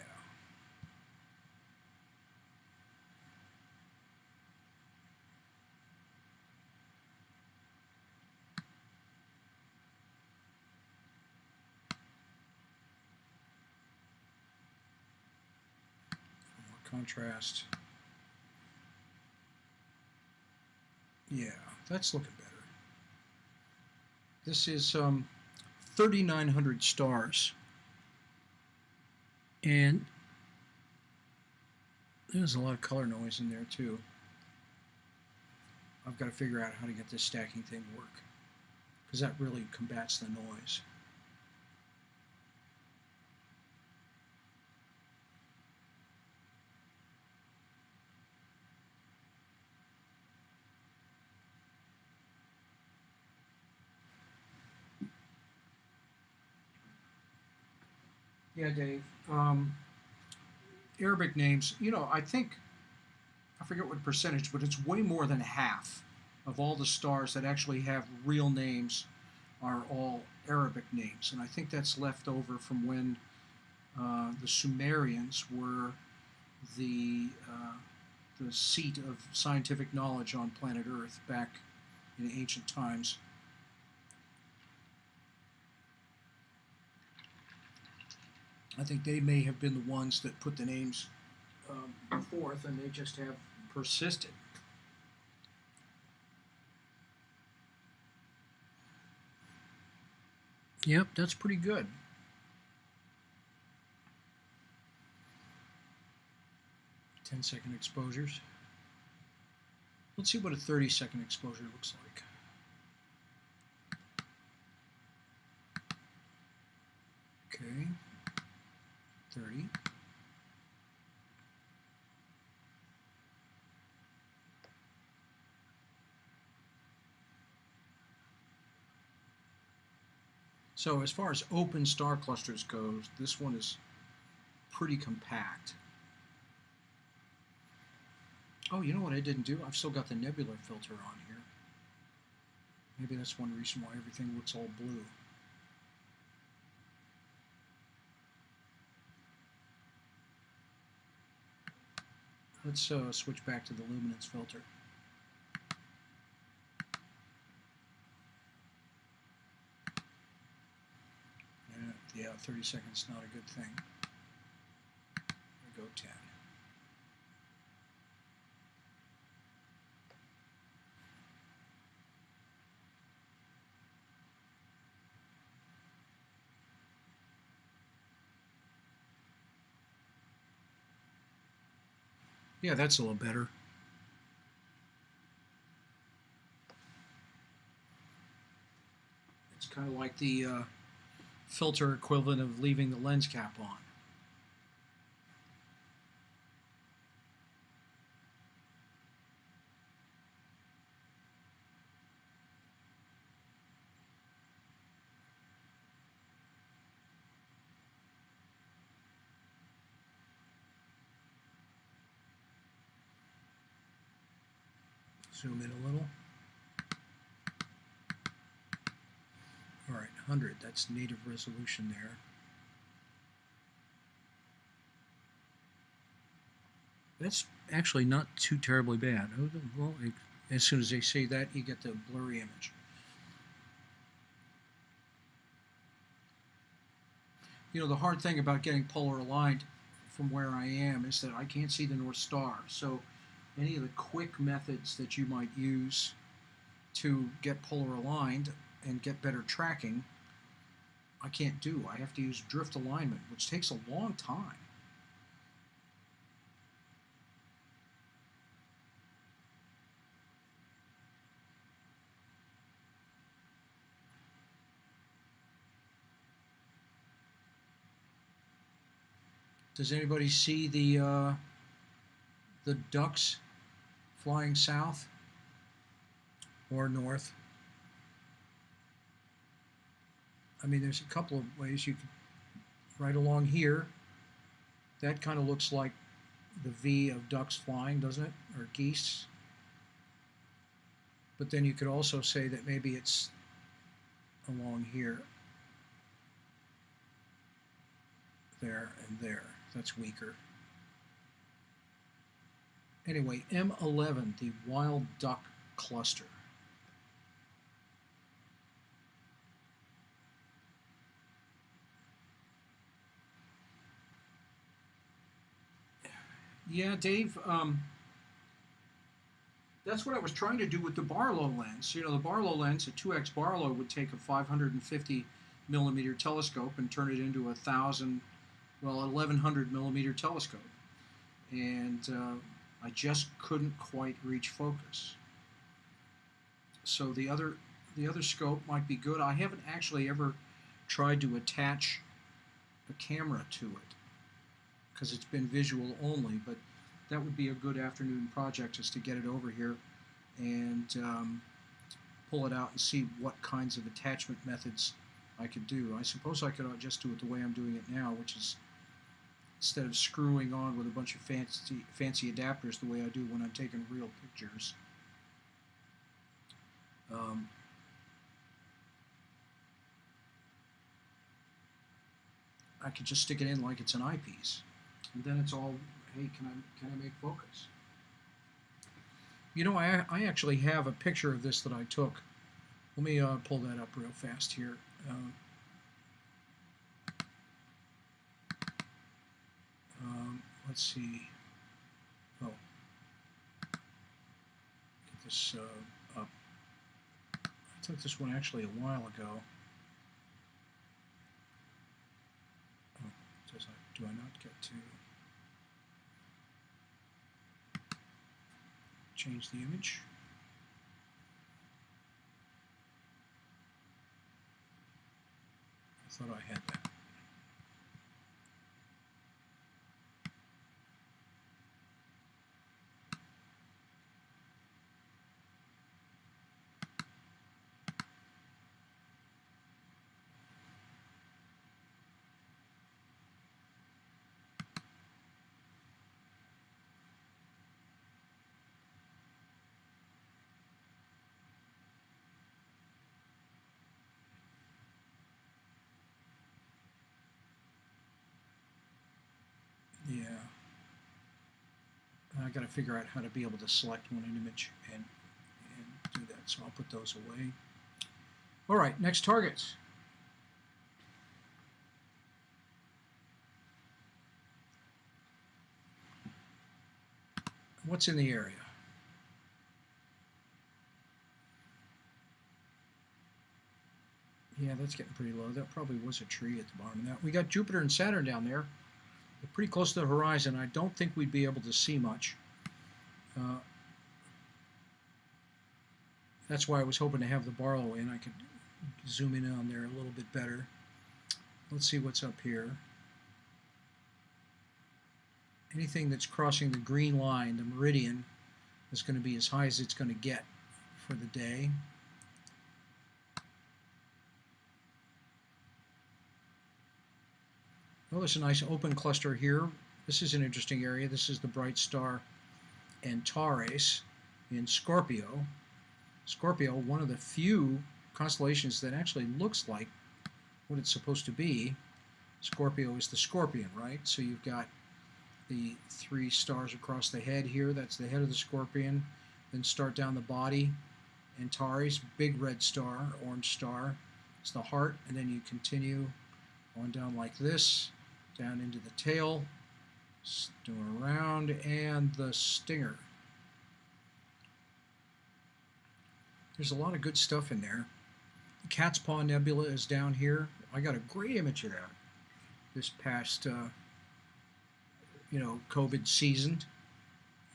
More contrast. Yeah, that's looking better. This is 3,900 stars. And there's a lot of color noise in there too. I've got to figure out how to get this stacking thing to work, because that really combats the noise. Yeah, Dave. Arabic names, you know, I forget what percentage, but it's way more than half of all the stars that actually have real names are all Arabic names. And I think that's left over from when the Sumerians were the seat of scientific knowledge on planet Earth back in ancient times. I think they may have been the ones that put the names forth, and they just have persisted. Yep, that's pretty good. Ten-second exposures. Let's see what a 30-second exposure looks like. Okay, 30. So as far as open star clusters goes, this one is pretty compact. Oh, you know what I didn't do? I've still got the nebular filter on here. Maybe that's one reason why everything looks all blue. Let's switch back to the luminance filter. Yeah, 30 seconds not a good thing. We'll go 10. Yeah, that's a little better. It's kind of like the filter equivalent of leaving the lens cap on. Zoom in a little. All right, 100, that's native resolution there. That's actually not too terribly bad. Well, as soon as they say that, you get the blurry image. You know, the hard thing about getting polar aligned from where I am is that I can't see the North Star. So any of the quick methods that you might use to get polar aligned and get better tracking, I can't do. I have to use drift alignment, which takes a long time. Does anybody see the ducks flying south or north? I mean, there's a couple of ways you could, right along here, that kind of looks like the V of ducks flying, doesn't it? Or geese. But then you could also say that maybe it's along here, there, and there. That's weaker. Anyway, M11, the wild duck cluster. Yeah, Dave, that's what I was trying to do with the Barlow lens. You know, the Barlow lens, a 2x Barlow, would take a 550 millimeter telescope and turn it into 1100 millimeter telescope. And I just couldn't quite reach focus. So the other scope might be good. I haven't actually ever tried to attach a camera to it because it's been visual only, but that would be a good afternoon project, is to get it over here and pull it out and see what kinds of attachment methods I could do. I suppose I could just do it the way I'm doing it now, which is instead of screwing on with a bunch of fancy adapters the way I do when I'm taking real pictures. I could just stick it in like it's an eyepiece, and then it's all, hey, can I make focus? You know, I actually have a picture of this that I took. Let me pull that up real fast here. Let's see. Oh, get this up. I took this one actually a while ago. Oh, do I not get to change the image? I thought I had that. Yeah, I got to figure out how to be able to select one image and do that. So I'll put those away. All right, next targets. What's in the area? Yeah, that's getting pretty low. That probably was a tree at the bottom of that. We got Jupiter and Saturn down there. They're pretty close to the horizon. I don't think we'd be able to see much. That's why I was hoping to have the Barlow in. I could zoom in on there a little bit better. Let's see what's up here. Anything that's crossing the green line, the meridian, is going to be as high as it's going to get for the day. Well, there's a nice open cluster here. This is an interesting area. This is the bright star Antares in Scorpio. Scorpio, one of the few constellations that actually looks like what it's supposed to be. Scorpio is the scorpion, right? So you've got the 3 stars across the head here. That's the head of the scorpion. Then start down the body. Antares, big red star, orange star. It's the heart, and then you continue on down like this, down into the tail, going around, and the stinger. There's a lot of good stuff in there. The Cat's Paw Nebula is down here. I got a great image of that this past, COVID season.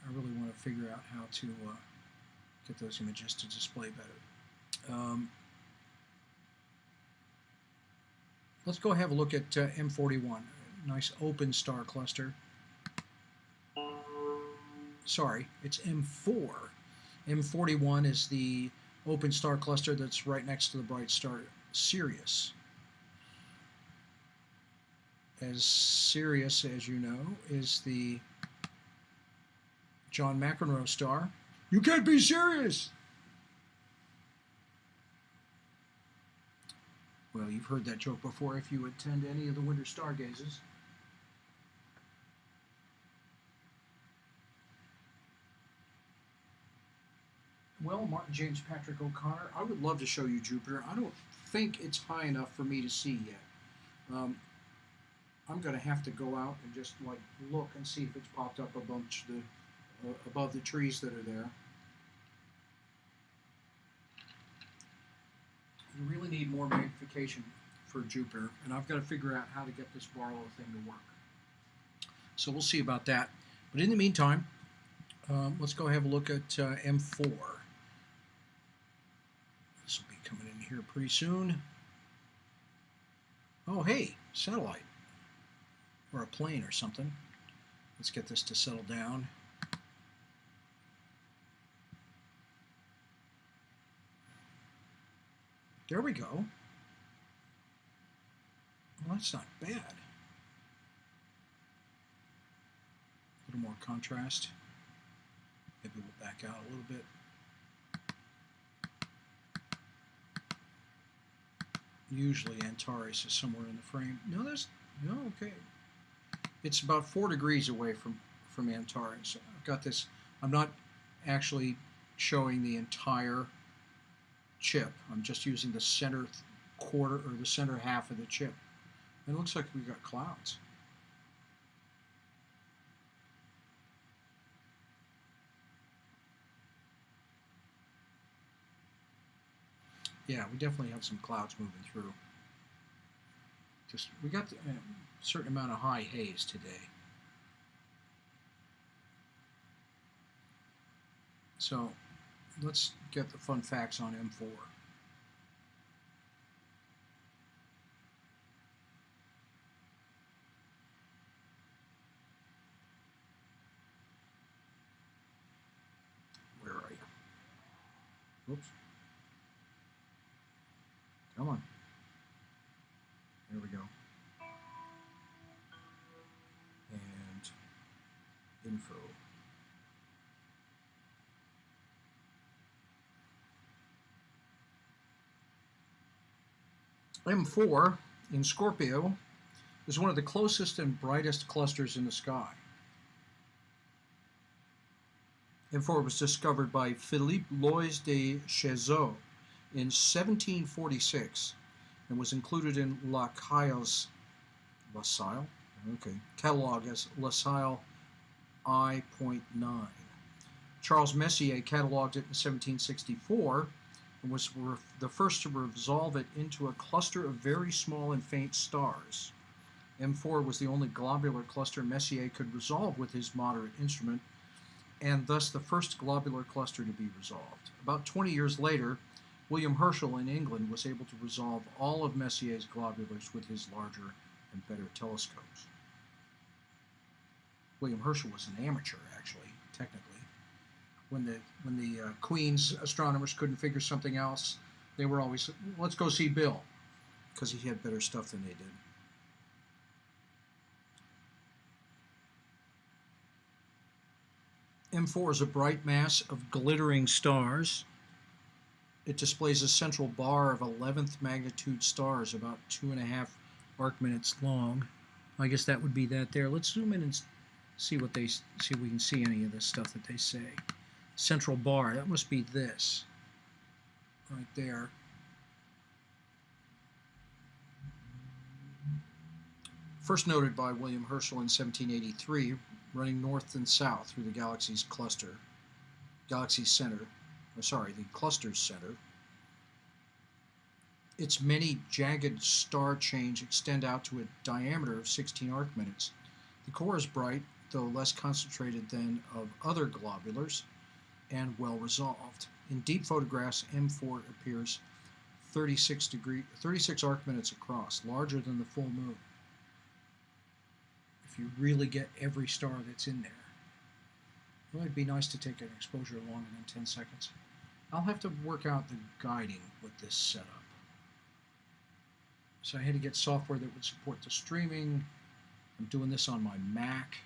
I really want to figure out how to get those images to display better. Let's go have a look at M41. Nice open star cluster. Sorry, it's M4. M41 is the open star cluster that's right next to the bright star Sirius. As Sirius, as you know, is the John McEnroe star. You can't be serious! Well, you've heard that joke before if you attend any of the winter stargazes. Well, Martin James Patrick O'Connor, I would love to show you Jupiter. I don't think it's high enough for me to see yet. I'm going to have to go out and just look and see if it's popped up above the trees that are there. You really need more magnification for Jupiter, and I've got to figure out how to get this Barlow thing to work. So we'll see about that. But in the meantime, let's go have a look at M4. This will be coming in here pretty soon. Oh, hey, satellite. Or a plane or something. Let's get this to settle down. There we go. Well, that's not bad. A little more contrast. Maybe we'll back out a little bit. Usually Antares is somewhere in the frame. No, okay. It's about 4 degrees away from Antares. I've got this. I'm not actually showing the entire chip. I'm just using the center quarter or the center half of the chip. And it looks like we've got clouds. Yeah, we definitely have some clouds moving through. Just we got a certain amount of high haze today. So let's get the fun facts on M4. Where are you? Oops. Come on. There we go. And info. M4 in Scorpio is one of the closest and brightest clusters in the sky. M4 was discovered by Philippe Loys de Chezeaux in 1746 and was included in Lacaille's catalog as LaSalle I.9. Charles Messier cataloged it in 1764 and was the first to resolve it into a cluster of very small and faint stars. M4 was the only globular cluster Messier could resolve with his moderate instrument, and thus the first globular cluster to be resolved. About 20 years later, William Herschel in England was able to resolve all of Messier's globulars with his larger and better telescopes. William Herschel was an amateur, actually, technically. When the Queen's astronomers couldn't figure something else, they were always, let's go see Bill, because he had better stuff than they did. M4 is a bright mass of glittering stars. It displays a central bar of 11th magnitude stars, about 2.5 arc minutes long. I guess that would be that there. Let's zoom in and see if we can see any of this stuff that they say. Central bar, that must be this right there. First noted by William Herschel in 1783, running north and south through the galaxy's cluster's center. Its many jagged star chains extend out to a diameter of 16 arc minutes. The core is bright, though less concentrated than of other globulars, and well resolved. In deep photographs, M4 appears 36 arc minutes across, larger than the full moon. If you really get every star that's in there. Well, it'd be nice to take an exposure longer than 10 seconds. I'll have to work out the guiding with this setup. So I had to get software that would support the streaming. I'm doing this on my Mac.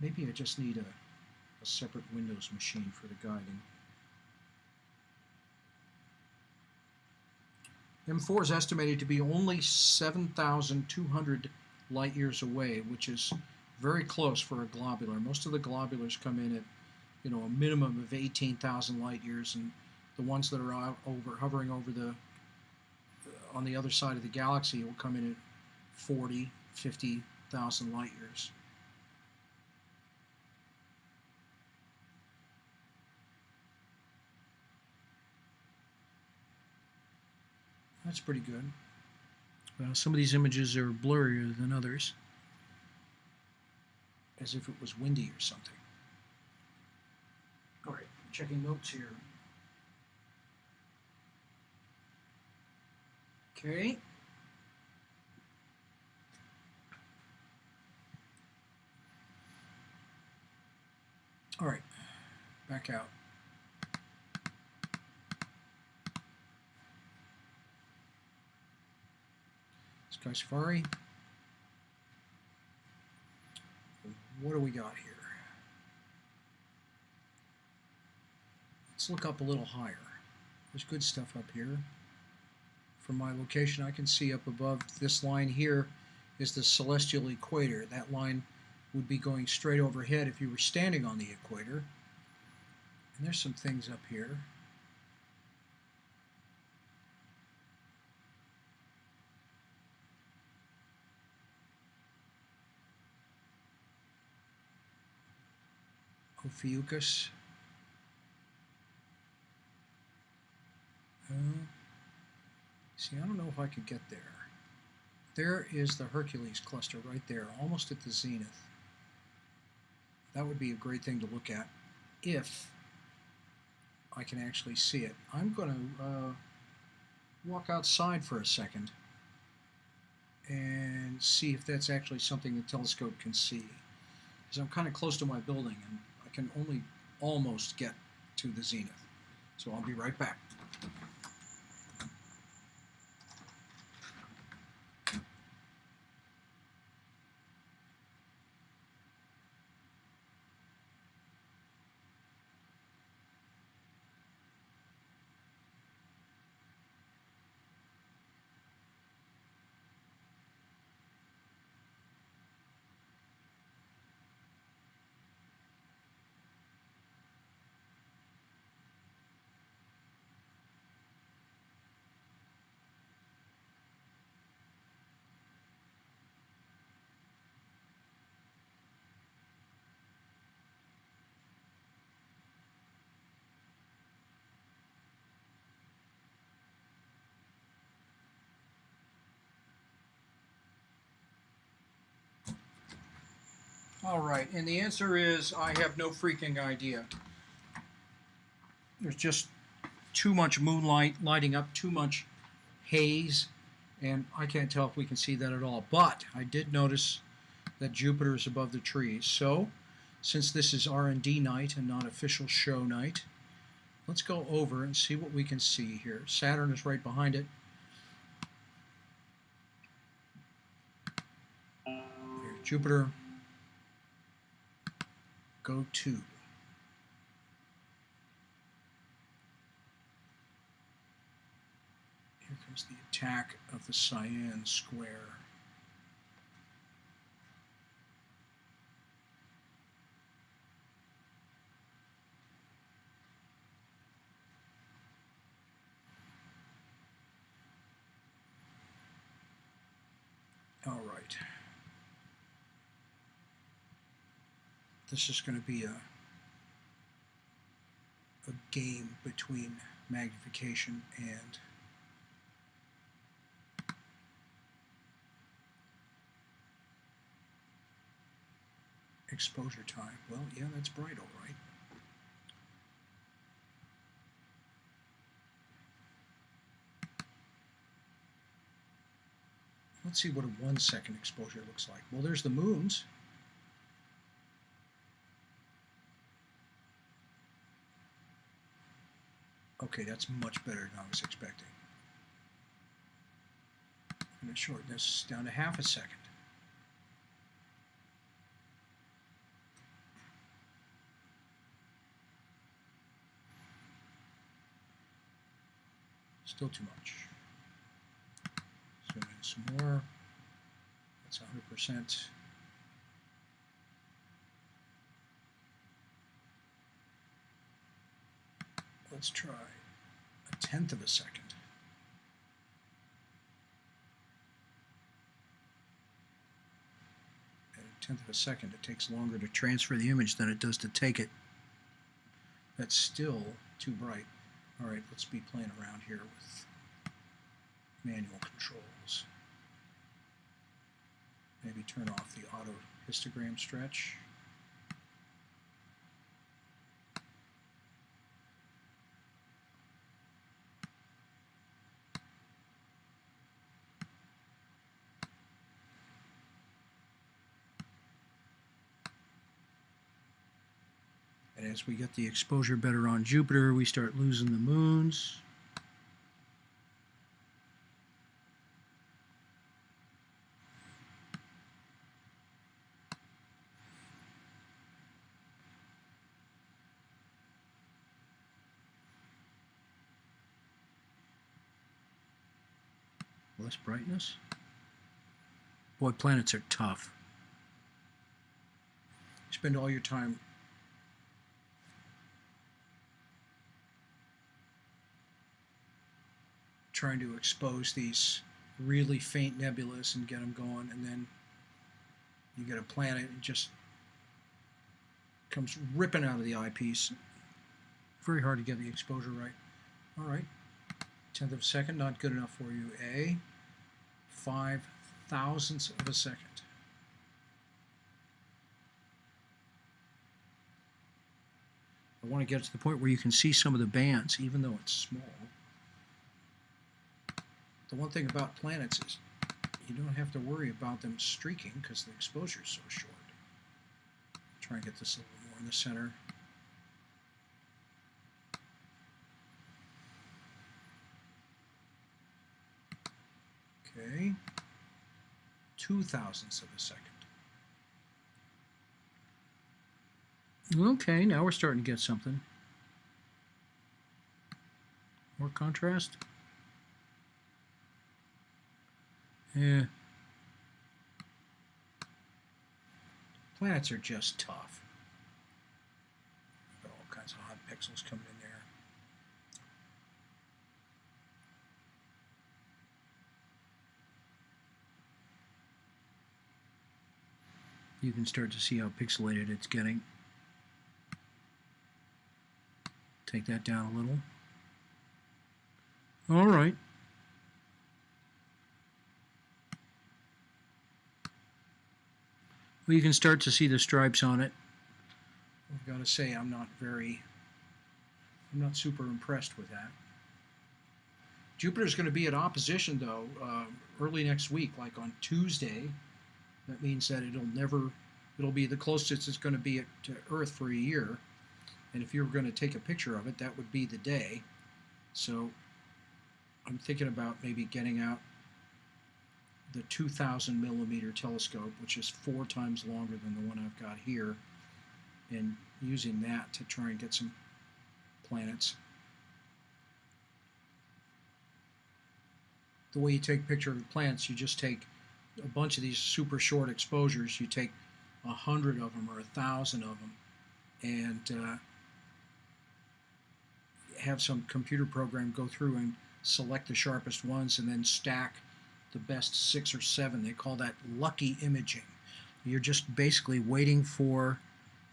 Maybe I just need a separate Windows machine for the guiding. M4 is estimated to be only 7,200 light years away, which is very close for a globular. Most of the globulars come in at, a minimum of 18,000 light years, and the ones that are hovering over on the other side of the galaxy will come in at 40, 50,000 light years. That's pretty good. Some of these images are blurrier than others, as if it was windy or something. All right, checking notes here. Okay. All right, back out. Sky Safari. What do we got here? Let's look up a little higher. There's good stuff up here. From my location, I can see up above this line here is the celestial equator. That line would be going straight overhead if you were standing on the equator. And there's some things up here. Ophiuchus. See, I don't know if I could get there. There is the Hercules cluster right there, almost at the zenith. That would be a great thing to look at if I can actually see it. I'm going to walk outside for a second and see if that's actually something the telescope can see. Because I'm kind of close to my building and I can only almost get to the zenith. So I'll be right back. All right, and the answer is I have no freaking idea. There's just too much moonlight lighting up, too much haze, and I can't tell if we can see that at all. But I did notice that Jupiter is above the trees. So, since this is R&D night and not official show night, let's go over and see what we can see here. Saturn is right behind it. There's Jupiter. Go to. Here comes the attack of the cyan square. All right. This is going to be a game between magnification and exposure time. Well, yeah, that's bright, all right. Let's see what a 1 second exposure looks like. Well, there's the moons. Okay, that's much better than I was expecting. I'm going to shorten this down to half a second. Still too much. Zoom in some more. That's 100%. Let's try 1/10 of a second. At 1/10 of a second, it takes longer to transfer the image than it does to take it. That's still too bright. All right, let's be playing around here with manual controls. Maybe turn off the auto histogram stretch. And as we get the exposure better on Jupiter, we start losing the moons. Less brightness. Boy, planets are tough. You spend all your time trying to expose these really faint nebulas and get them going, and then you get a planet and just comes ripping out of the eyepiece. Very hard to get the exposure right. All right, 1/10 of a second, not good enough for you. 5/1000th of a second. I want to get to the point where you can see some of the bands, even though it's small. The one thing about planets is you don't have to worry about them streaking because the exposure is so short. Try and get this a little more in the center. Okay, 2/1000ths of a second. Okay, now we're starting to get something. More contrast. Yeah. Planets are just tough. Got all kinds of hot pixels coming in there. You can start to see how pixelated it's getting. Take that down a little. All right. Well, you can start to see the stripes on it. I've got to say, I'm not super impressed with that. Jupiter's going to be at opposition, though, early next week, like on Tuesday. That means that it'll be the closest it's going to be to Earth for a year. And if you were going to take a picture of it, that would be the day. So I'm thinking about maybe getting out the 2,000 millimeter telescope, which is 4 times longer than the one I've got here, and using that to try and get some planets. The way you take a picture of planets, you just take a bunch of these super short exposures. You take 100 of them or 1,000 of them, and have some computer program go through and select the sharpest ones and then stack the best 6 or 7. They call that lucky imaging. You're just basically waiting for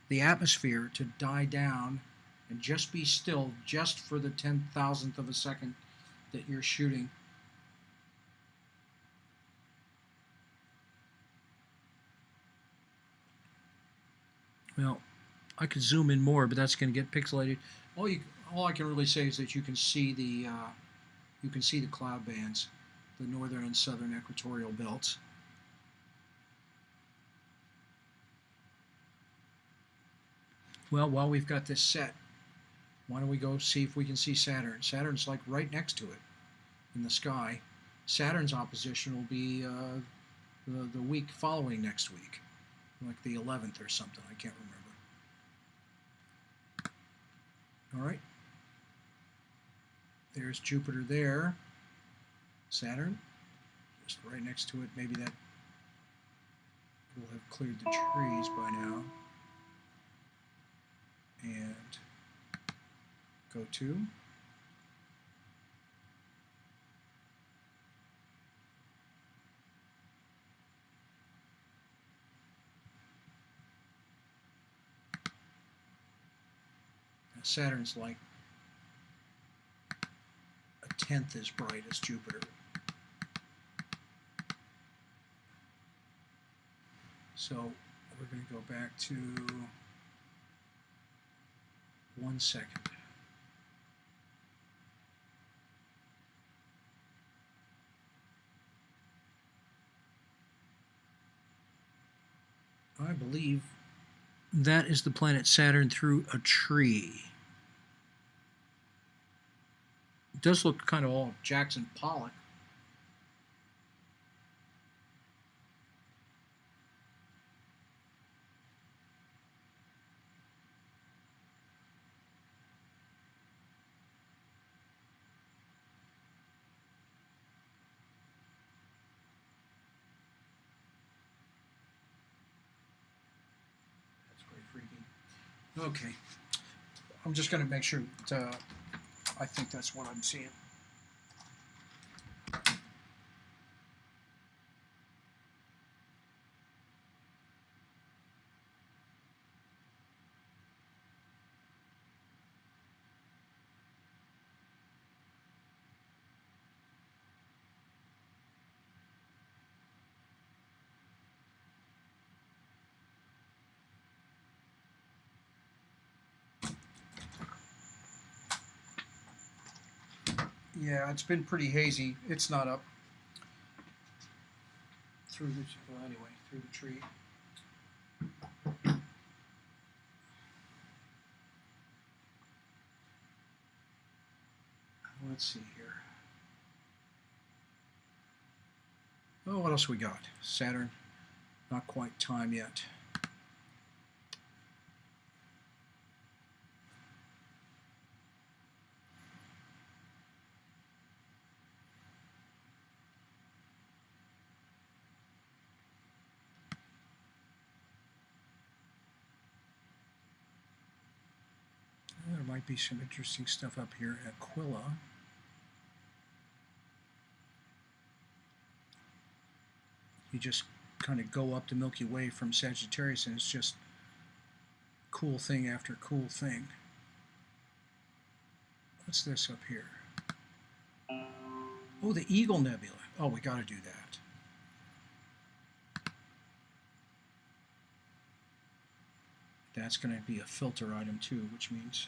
the atmosphere to die down and just be still just for the 10,000th of a second that you're shooting. Well, I could zoom in more, but that's going to get pixelated. All I can really say is that you can see the cloud bands, the northern and southern equatorial belts. Well, while we've got this set, why don't we go see if we can see Saturn? Saturn's like right next to it in the sky. Saturn's opposition will be the week following next week, like the 11th or something. I can't remember. All right. There's Jupiter there. Saturn, just right next to it. Maybe that will have cleared the trees by now. And go to. Saturn's like 1/10 as bright as Jupiter. So we're going to go back to 1 second. I believe that is the planet Saturn through a tree. It does look kind of all Jackson Pollock. Okay, I'm just going to make sure that I think that's what I'm seeing. Yeah, it's been pretty hazy. It's not up through the, well, anyway, through the tree. Let's see here. Oh, what else we got? Saturn, not quite time yet. There might be some interesting stuff up here at Aquila. You just kind of go up the Milky Way from Sagittarius, and it's just cool thing after cool thing. What's this up here? Oh, the Eagle Nebula. Oh, we got to do that. That's going to be a filter item too, which means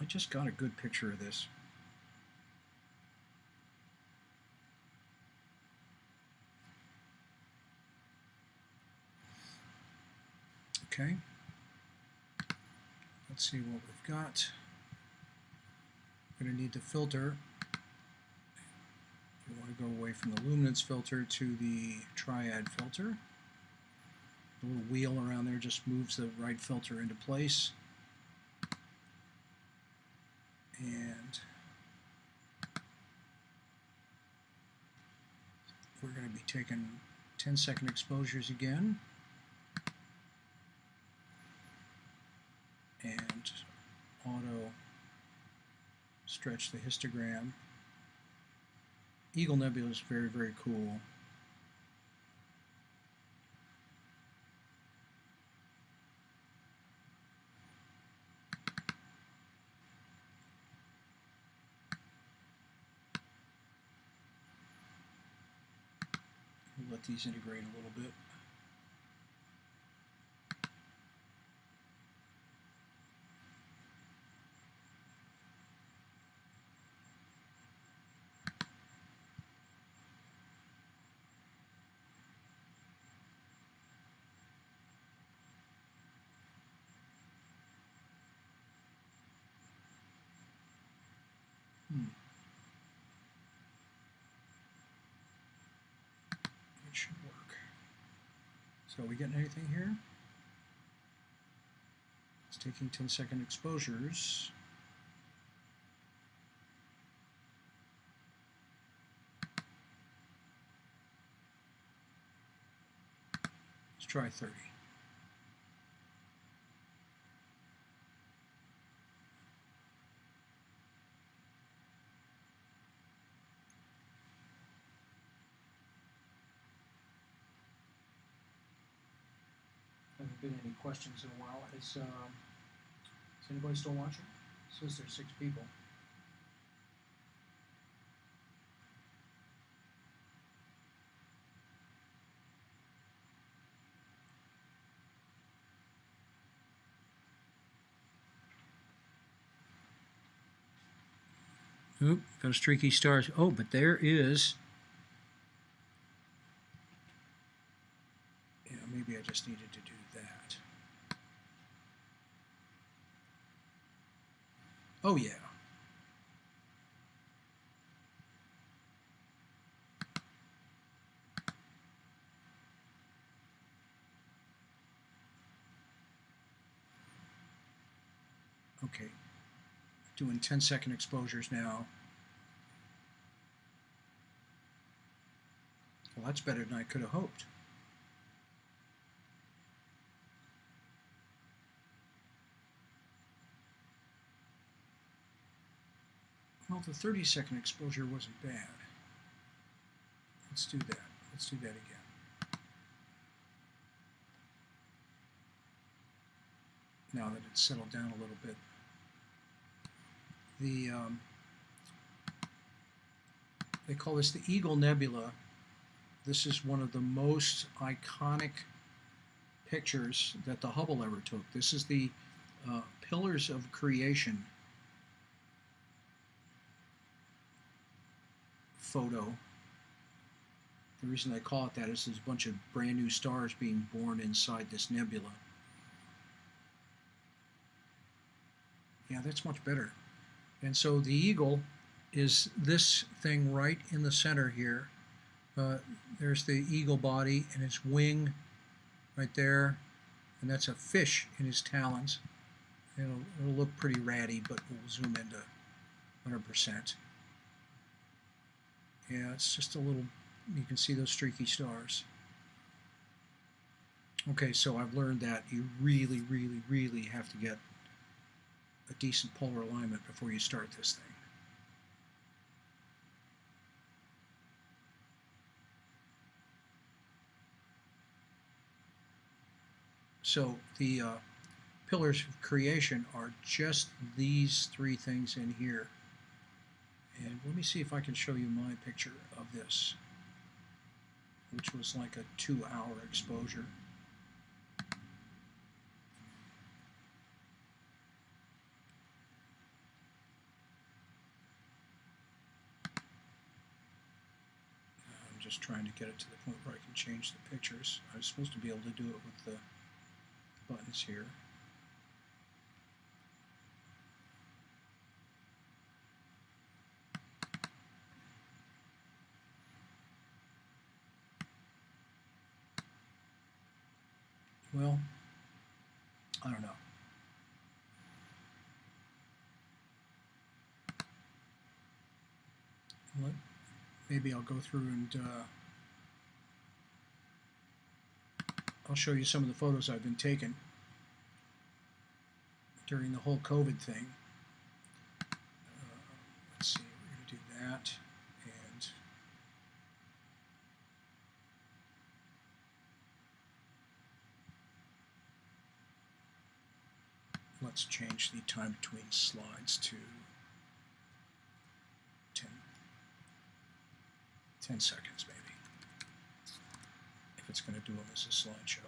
I just got a good picture of this. Okay. Let's see what we've got. We're going to need the filter. We want to go away from the luminance filter to the triad filter. The little wheel around there just moves the right filter into place. And we're going to be taking 10-second exposures again. And auto stretch the histogram. Eagle Nebula is very, very cool. We'll let these integrate a little bit. It should work. So are we getting anything here? It's taking 10-second exposures. Let's try 30. Haven't been any questions in a while. Is anybody still watching? It says there's 6 people. Oop, got a streaky stars. Oh, but there is... Yeah, maybe I just needed to do that. Oh, yeah. Okay. Doing 10-second exposures now. Well, that's better than I could have hoped. Well, the 30-second exposure wasn't bad. Let's do that. Let's do that again. Now that it's settled down a little bit. They call this the Eagle Nebula. This is one of the most iconic pictures that the Hubble ever took. This is the Pillars of Creation photo. The reason they call it that is there's a bunch of brand new stars being born inside this nebula. Yeah, that's much better. And so the eagle is this thing right in the center here. There's the eagle body and its wing right there, and that's a fish in his talons. It'll look pretty ratty, but we'll zoom into 100%. Yeah, it's just a little, you can see those streaky stars. Okay, so I've learned that you really, really, really have to get a decent polar alignment before you start this thing. So the pillars of creation are just these three things in here. And let me see if I can show you my picture of this, which was like a 2-hour exposure. I'm just trying to get it to the point where I can change the pictures. I was supposed to be able to do it with the buttons here. Well, I don't know. Maybe I'll go through and I'll show you some of the photos I've been taking during the whole COVID thing. Let's see, we're going to do that. And let's change the time between slides to 10 seconds maybe, if it's going to do them as a slideshow.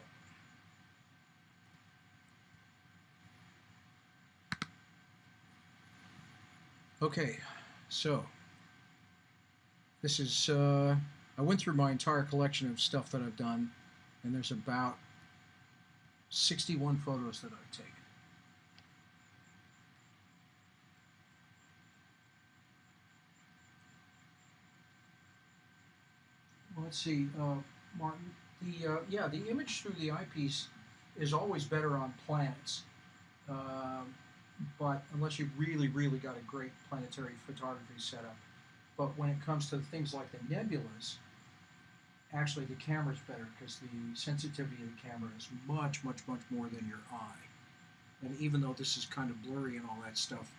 Okay, so this is, I went through my entire collection of stuff that I've done, and there's about 61 photos that I've taken. Let's see, Martin. Yeah, the image through the eyepiece is always better on planets, but unless you've really, really got a great planetary photography setup. But when it comes to things like the nebulas, actually the camera's better because the sensitivity of the camera is much, much, much more than your eye. And even though this is kind of blurry and all that stuff,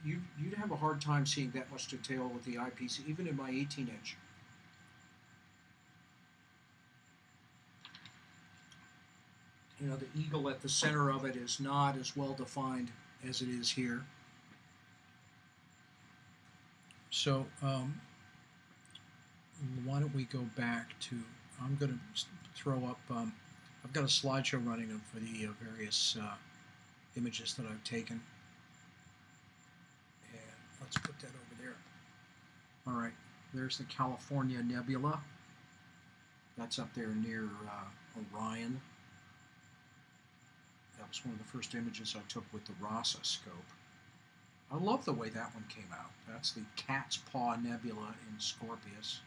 you'd have a hard time seeing that much detail with the eyepiece, even in my 18-inch. You know, the eagle at the center of it is not as well defined as it is here. So why don't we go back to, I'm going to throw up, I've got a slideshow running of the various images that I've taken. And let's put that over there. All right, there's the California Nebula. That's up there near Orion. That was one of the first images I took with the Rasa scope. I love the way that one came out. That's the Cat's Paw Nebula in Scorpius.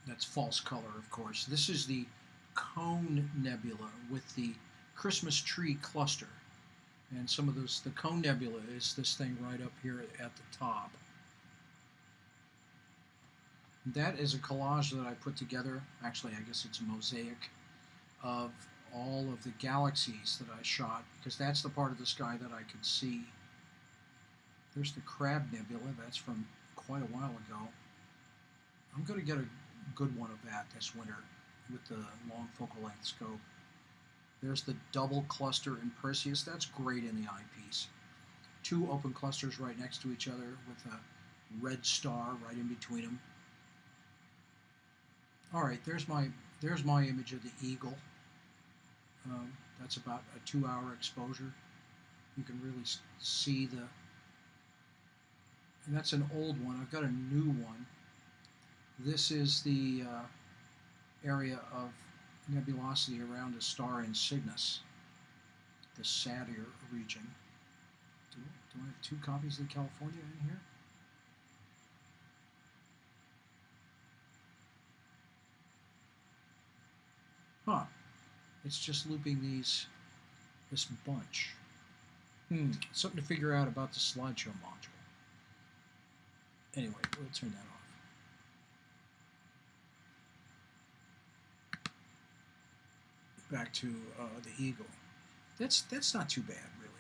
That's false color, of course. This is the Cone Nebula with the Christmas tree cluster. And some of those, the Cone Nebula is this thing right up here at the top. That is a collage that I put together. Actually, I guess it's a mosaic of all of the galaxies that I shot, because that's the part of the sky that I could see. There's the Crab Nebula. That's from quite a while ago. I'm going to get a good one of that this winter with the long focal length scope. There's the double cluster in Perseus. That's great in the eyepiece. Two open clusters right next to each other with a red star right in between them. All right, there's my image of the Eagle. That's about a 2-hour exposure. You can really see the, and that's an old one. I've got a new one. This is the area of nebulosity around a star in Cygnus, the Saturn region. Do I have 2 copies of the California in here? Huh. It's just looping this bunch. Something to figure out about the slideshow module. Anyway, we'll turn that off. Back to the Eagle. That's not too bad, really.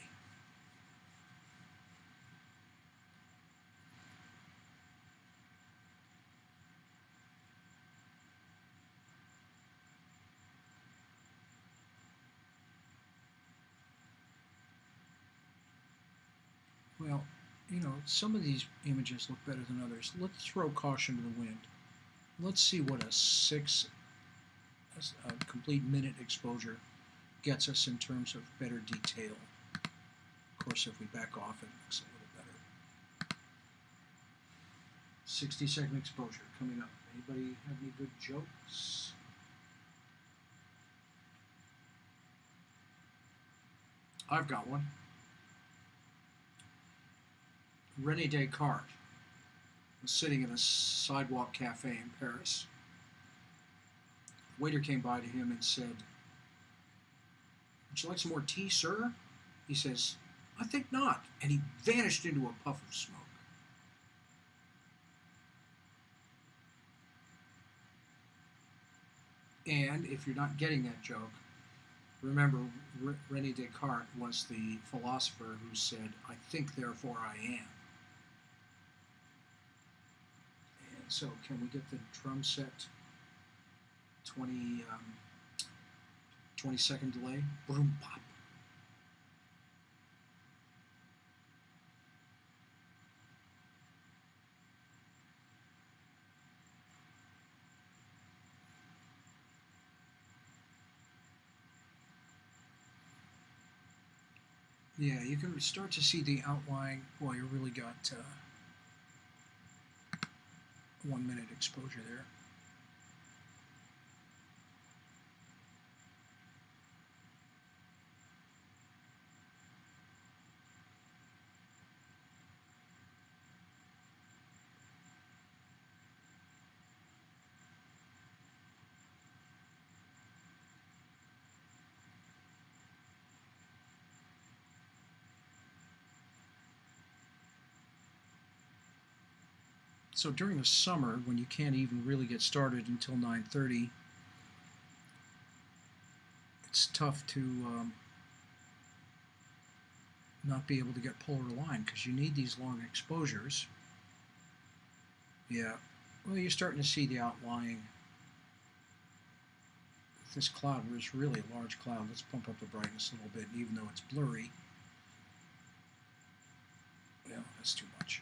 Well, you know, some of these images look better than others. Let's throw caution to the wind. Let's see what a complete minute exposure gets us in terms of better detail. Of course, if we back off, it looks a little better. 60-second exposure coming up. Anybody have any good jokes? I've got one. René Descartes was sitting in a sidewalk cafe in Paris. The waiter came by to him and said, "Would you like some more tea, sir?" He says, "I think not." And he vanished into a puff of smoke. And if you're not getting that joke, remember René Descartes was the philosopher who said, "I think, therefore I am." So can we get the drum set 20-second delay? Boom, pop. Yeah, you can start to see the outline. Well, you really got 1 minute exposure there. So during the summer, when you can't even really get started until 9:30, it's tough to not be able to get polar line because you need these long exposures. Yeah, well, you're starting to see the outlying. This cloud was really a large cloud. Let's pump up the brightness a little bit, even though it's blurry. Yeah, that's too much.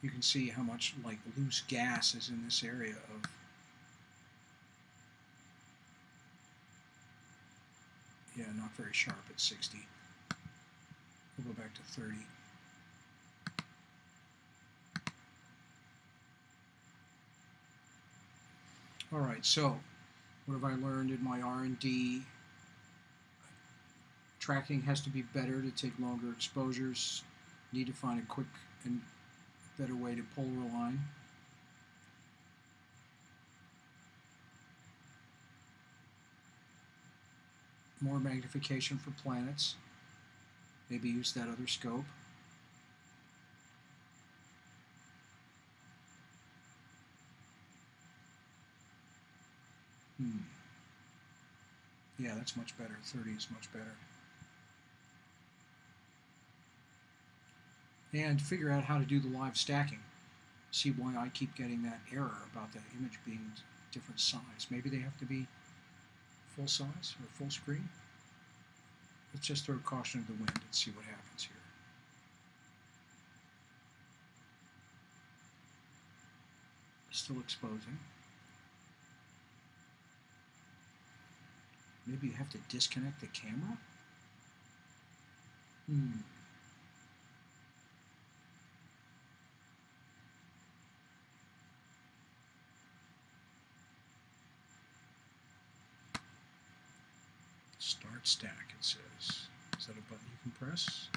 You can see how much like loose gas is in this area of not very sharp at 60. We'll go back to 30. All right, so what have I learned in my R&D? Tracking has to be better to take longer exposures. Need to find a quick and better way to polar align. More magnification for planets. Maybe use that other scope. Yeah, that's much better. 30 is much better. And figure out how to do the live stacking. See why I keep getting that error about the image being different size. Maybe they have to be full size or full screen. Let's just throw caution to the wind and see what happens here. Still exposing. Maybe you have to disconnect the camera? Start stack, it says. Is that a button you can press?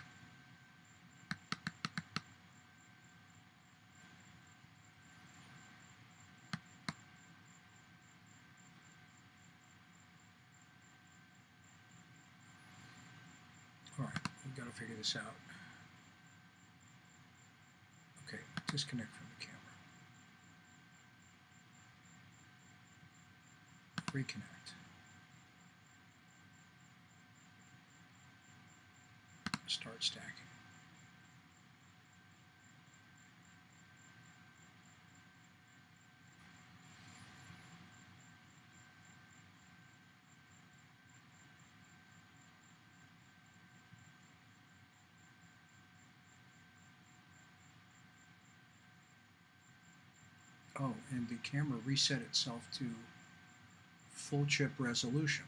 All right, we've got to figure this out. Okay, disconnect from the camera. Reconnect. Start stacking. Oh, and the camera reset itself to full chip resolution.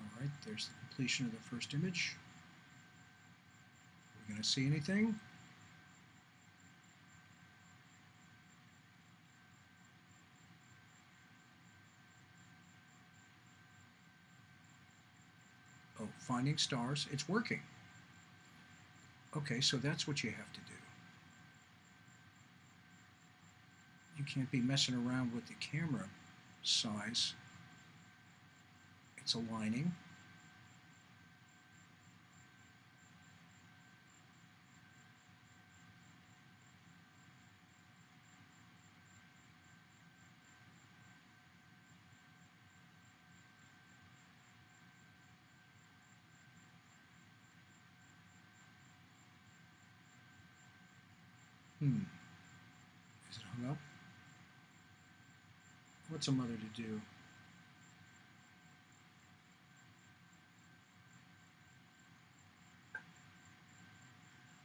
All right, there's the completion of the first image. Are we going to see anything? Oh, finding stars. It's working. Okay, so that's what you have to do. You can't be messing around with the camera size. It's aligning. Is it hung up? What's a mother to do?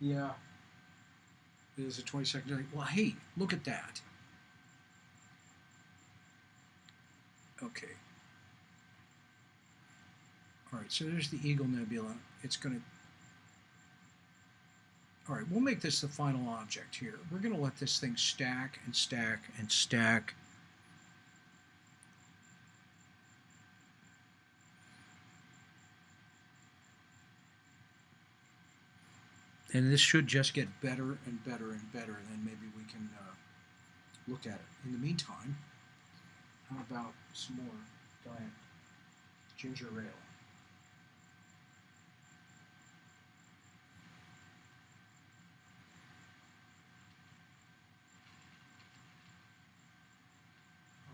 Yeah. There's a 20-second delay. Well, hey, look at that. Okay. All right, so there's the Eagle Nebula. It's going to... All right, we'll make this the final object here. We're going to let this thing stack and stack and stack. And this should just get better and better and better, and then maybe we can look at it. In the meantime, how about some more diet ginger ale?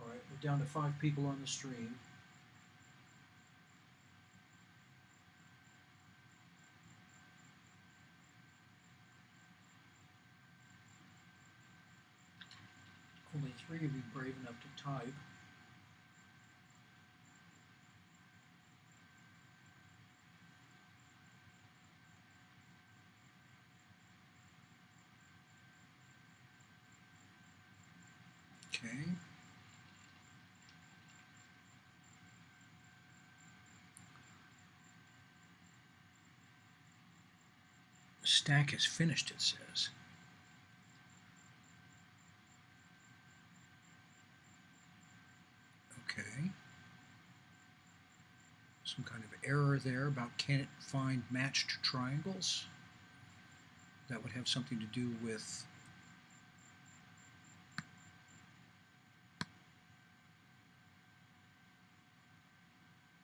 All right, we're down to 5 people on the stream. Only 3 of you brave enough to type. Okay. Stack is finished, it says. Okay. Some kind of error there about can't find matched triangles. That would have something to do with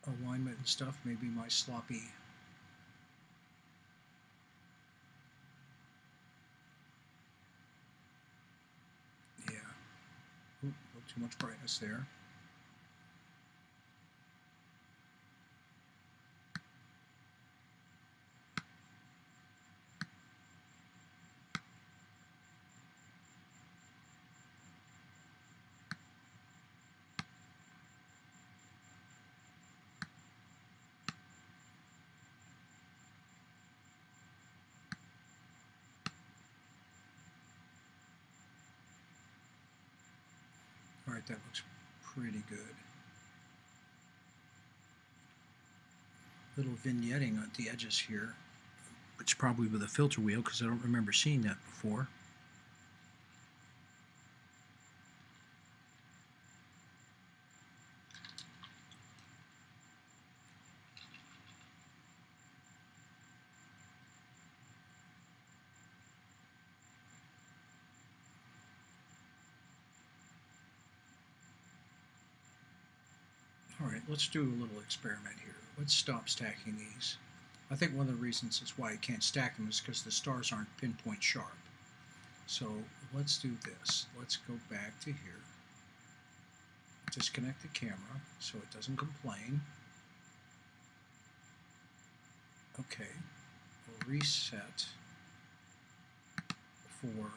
alignment and stuff. Maybe my sloppy a little too much brightness there. All right, that looks pretty good. Little vignetting at the edges here, which probably with a filter wheel because I don't remember seeing that before. All right, let's do a little experiment here. Let's stop stacking these. I think one of the reasons is why you can't stack them is because the stars aren't pinpoint sharp. So let's do this. Let's go back to here. Disconnect the camera so it doesn't complain. Okay, we'll reset for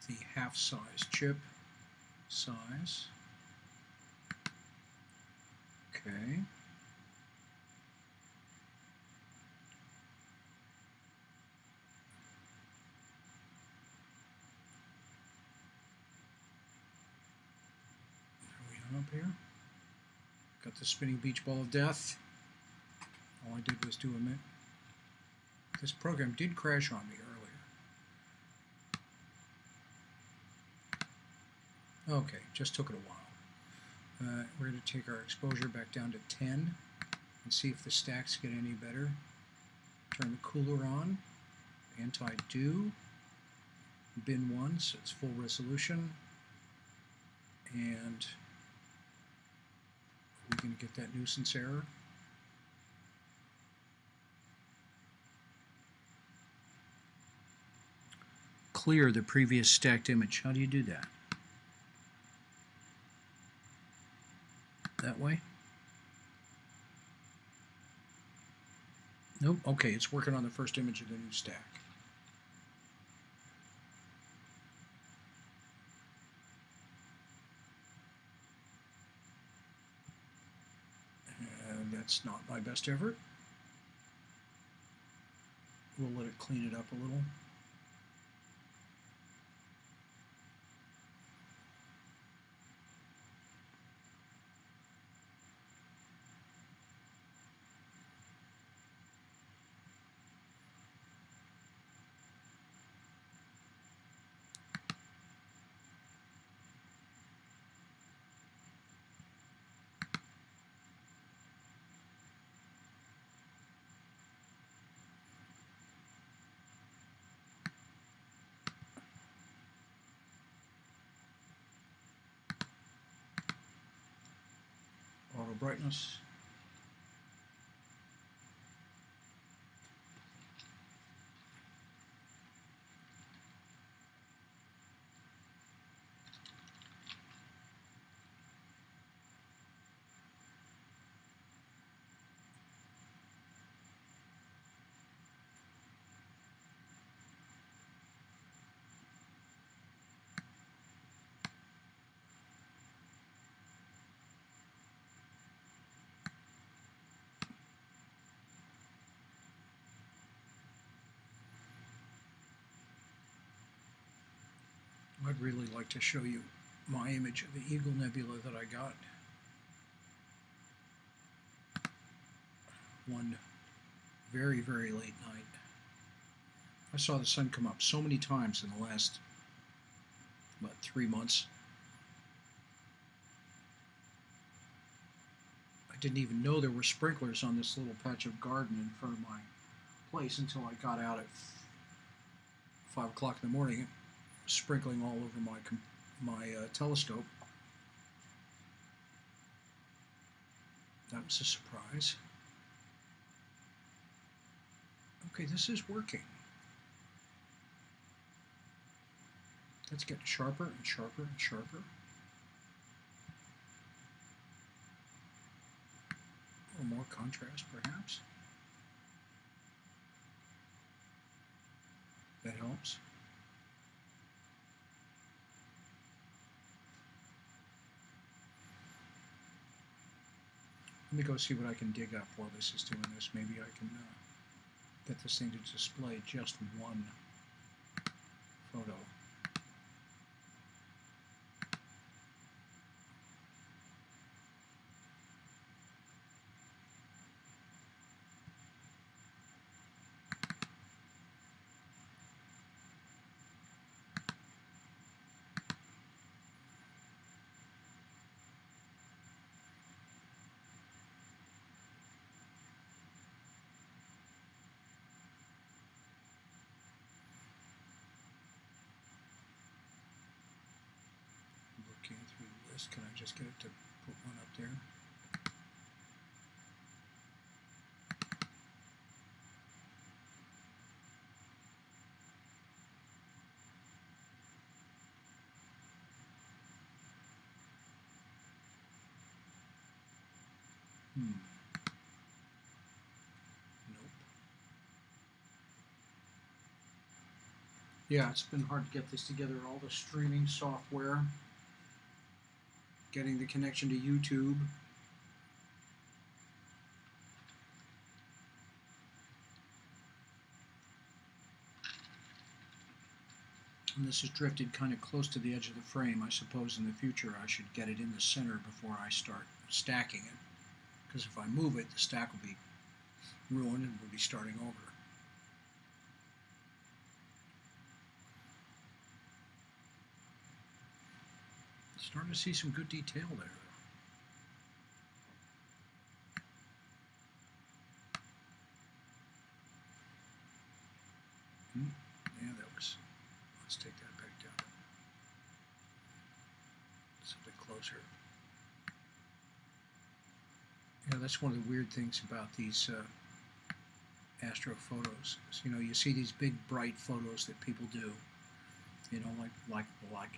the half-size chip size. Okay. Up here. Got the spinning beach ball of death. All I did was do a minute. This program did crash on me earlier. Okay, just took it a while. We're going to take our exposure back down to 10 and see if the stacks get any better. Turn the cooler on. Anti-dew. Bin 1, so it's full resolution. And we're going to get that nuisance error. Clear the previous stacked image. How do you do that? That way? Nope. Okay, it's working on the first image of the new stack. That's not my best effort. We'll let it clean it up a little. Auto brightness. I'd really like to show you my image of the Eagle Nebula that I got very, very late night. I saw the sun come up so many times in the last, 3 months. I didn't even know there were sprinklers on this little patch of garden in front of my place until I got out at 5 o'clock in the morning, sprinkling all over my telescope. That was a surprise. Okay, this is working. Let's get sharper and sharper and sharper. A little more contrast, perhaps. That helps. Let me go see what I can dig up while this is doing this. Maybe I can get this thing to display just one photo. Looking through the list, can I just get it to put one up there? Nope. Yeah, it's been hard to get this together. All the streaming software, getting the connection to YouTube. And this is drifted kind of close to the edge of the frame. I suppose in the future I should get it in the center before I start stacking it. Because if I move it, the stack will be ruined and we'll be starting over. Starting to see some good detail there. Yeah, that was. Let's take that back down. Something closer. Yeah, that's one of the weird things about these astro photos. You know, you see these big, bright photos that people do. You know, like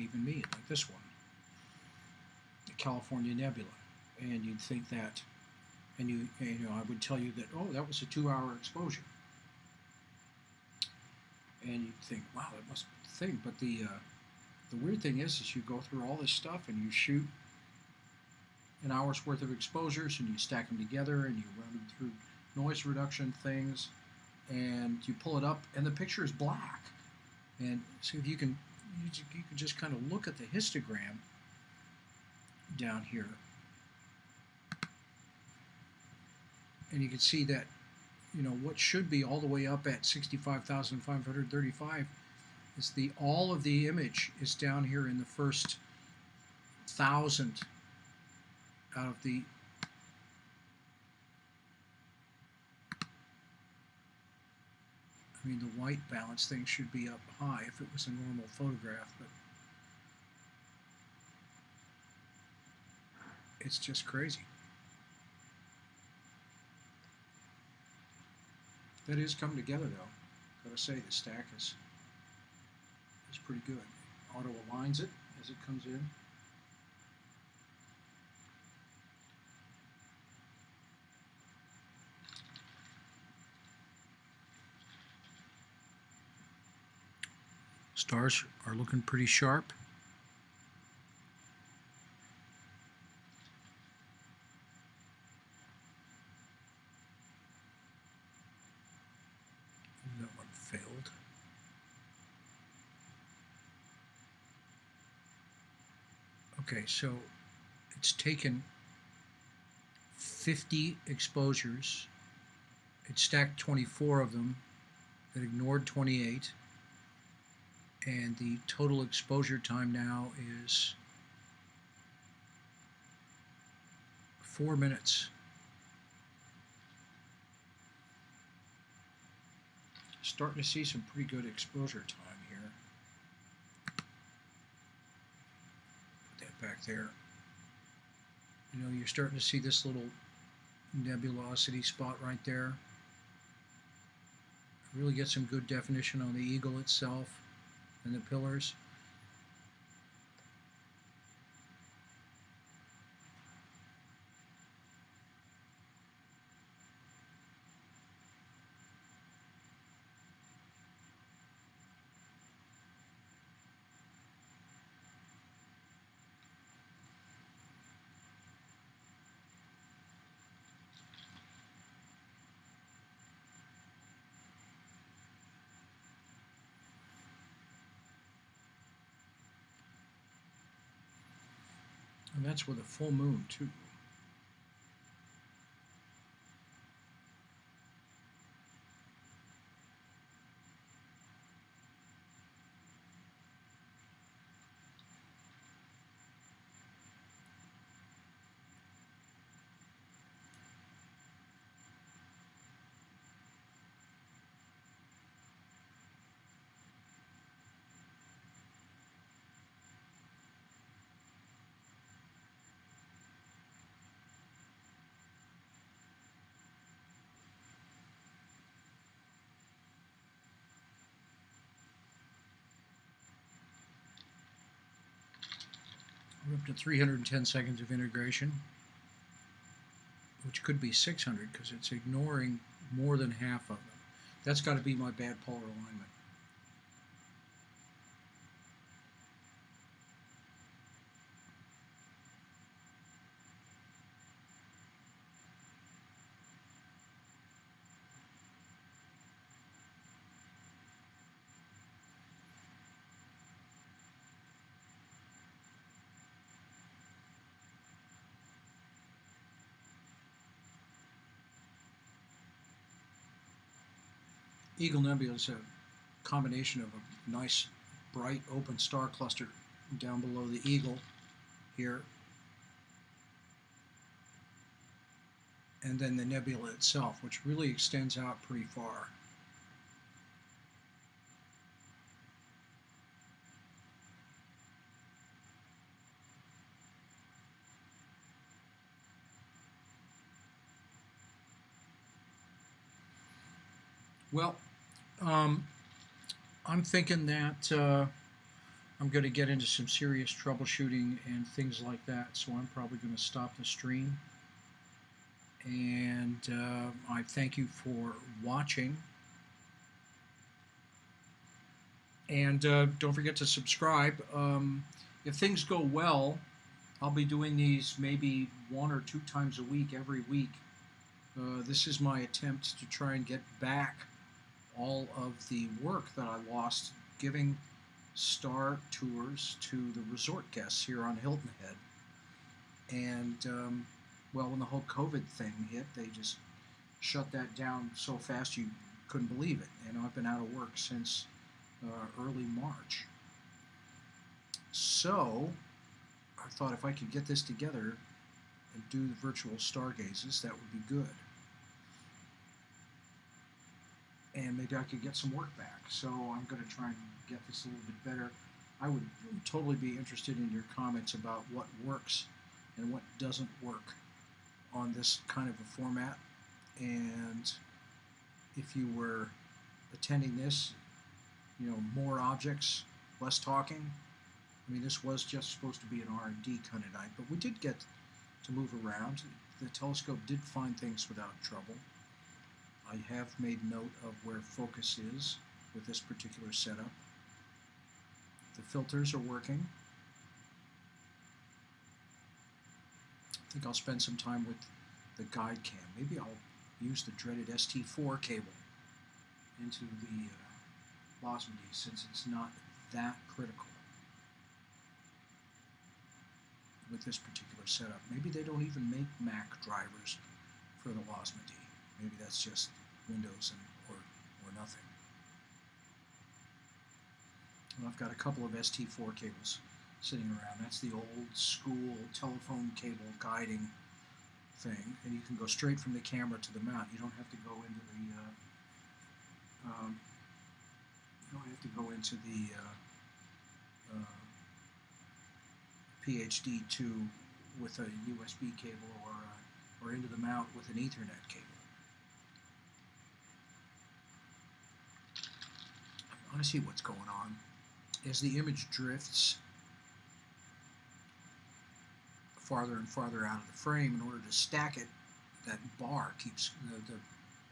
even me, like this one, the California Nebula, and you'd think that, and you know, I would tell you that, oh, that was a 2-hour exposure, and you'd think, wow, that must be the thing. But the weird thing is you go through all this stuff and you shoot an hour's worth of exposures and you stack them together and you run them through noise reduction things, and you pull it up and the picture is black. And so you can just kind of look at the histogram down here, and you can see that, you know, what should be all the way up at 65,535 is all of the image is down here in the first 1,000 out of the I mean, the white balance thing should be up high if it was a normal photograph, but it's just crazy. That is coming together, though. Gotta say, the stack is pretty good. Auto aligns it as it comes in. Stars are looking pretty sharp. That one failed. Okay, so it's taken 50 exposures it stacked 24 of them. It ignored 28. And the total exposure time now is 4 minutes. Starting to see some pretty good exposure time here. Put that back there. You know, you're starting to see this little nebulosity spot right there. Really get some good definition on the Eagle itself and the pillars. And that's with a full moon, too. We're up to 310 seconds of integration, which could be 600 because it's ignoring more than half of them. That's got to be my bad polar alignment. Eagle Nebula is a combination of a nice, bright, open star cluster down below the Eagle here, and then the nebula itself, which really extends out pretty far. Well, I'm thinking that I'm going to get into some serious troubleshooting and things like that, so I'm probably going to stop the stream. And I thank you for watching. And don't forget to subscribe. If things go well, I'll be doing these maybe 1 or 2 times a week, every week. This is my attempt to try and get back all of the work that I lost giving star tours to the resort guests here on Hilton Head. And well, when the whole COVID thing hit, they just shut that down so fast you couldn't believe it. And I've been out of work since early March. So I thought if I could get this together and do the virtual stargazes, that would be good. And maybe I could get some work back. So I'm going to try and get this a little bit better. I would totally be interested in your comments about what works and what doesn't work on this kind of a format. And if you were attending this, you know, more objects, less talking. I mean, this was just supposed to be an R&D kind of night, but we did get to move around. The telescope did find things without trouble. I have made note of where focus is with this particular setup. The filters are working. I think I'll spend some time with the guide cam. Maybe I'll use the dreaded ST4 cable into the Losmedy, since it's not that critical with this particular setup. Maybe they don't even make Mac drivers for the Losmedy. Maybe that's just Windows or nothing. And I've got a couple of ST4 cables sitting around. That's the old school telephone cable guiding thing, and you can go straight from the camera to the mount. You don't have to go into the PhD2 with a USB cable or into the mount with an Ethernet cable. I see what's going on. As the image drifts farther and farther out of the frame, in order to stack it, that bar keeps, the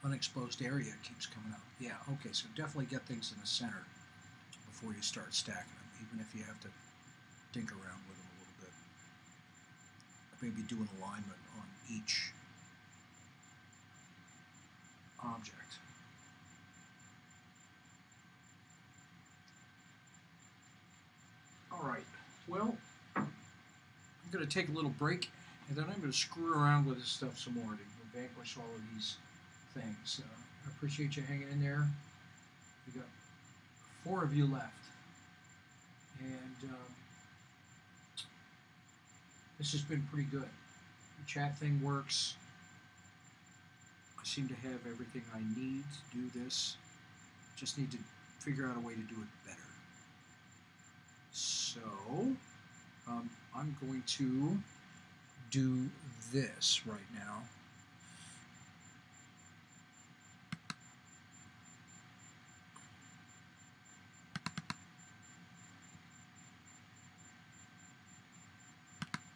unexposed area keeps coming up. Yeah, okay, so definitely get things in the center before you start stacking them, even if you have to dink around with them a little bit. Maybe do an alignment on each object. Alright, well, I'm going to take a little break, and then I'm going to screw around with this stuff some more to vanquish all of these things. I appreciate you hanging in there. We got 4 of you left, and this has been pretty good. The chat thing works. I seem to have everything I need to do this. Just need to figure out a way to do it better. So, I'm going to do this right now.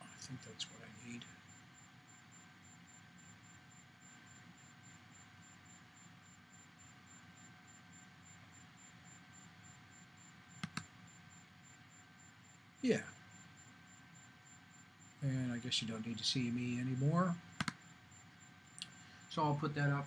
I think that's what I need. Yeah. And I guess you don't need to see me anymore. So I'll put that up.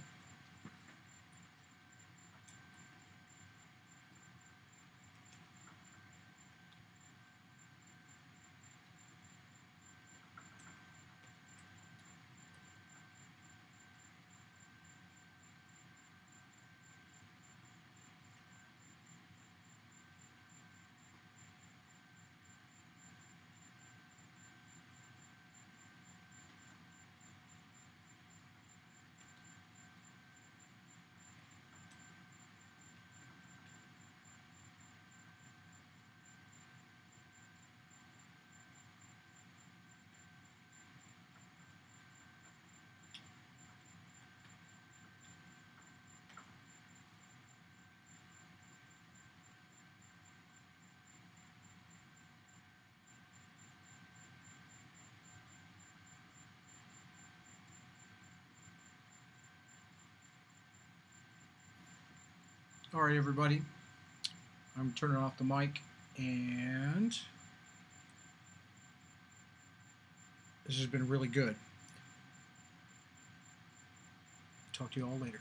All right, everybody. I'm turning off the mic, and this has been really good. Talk to you all later.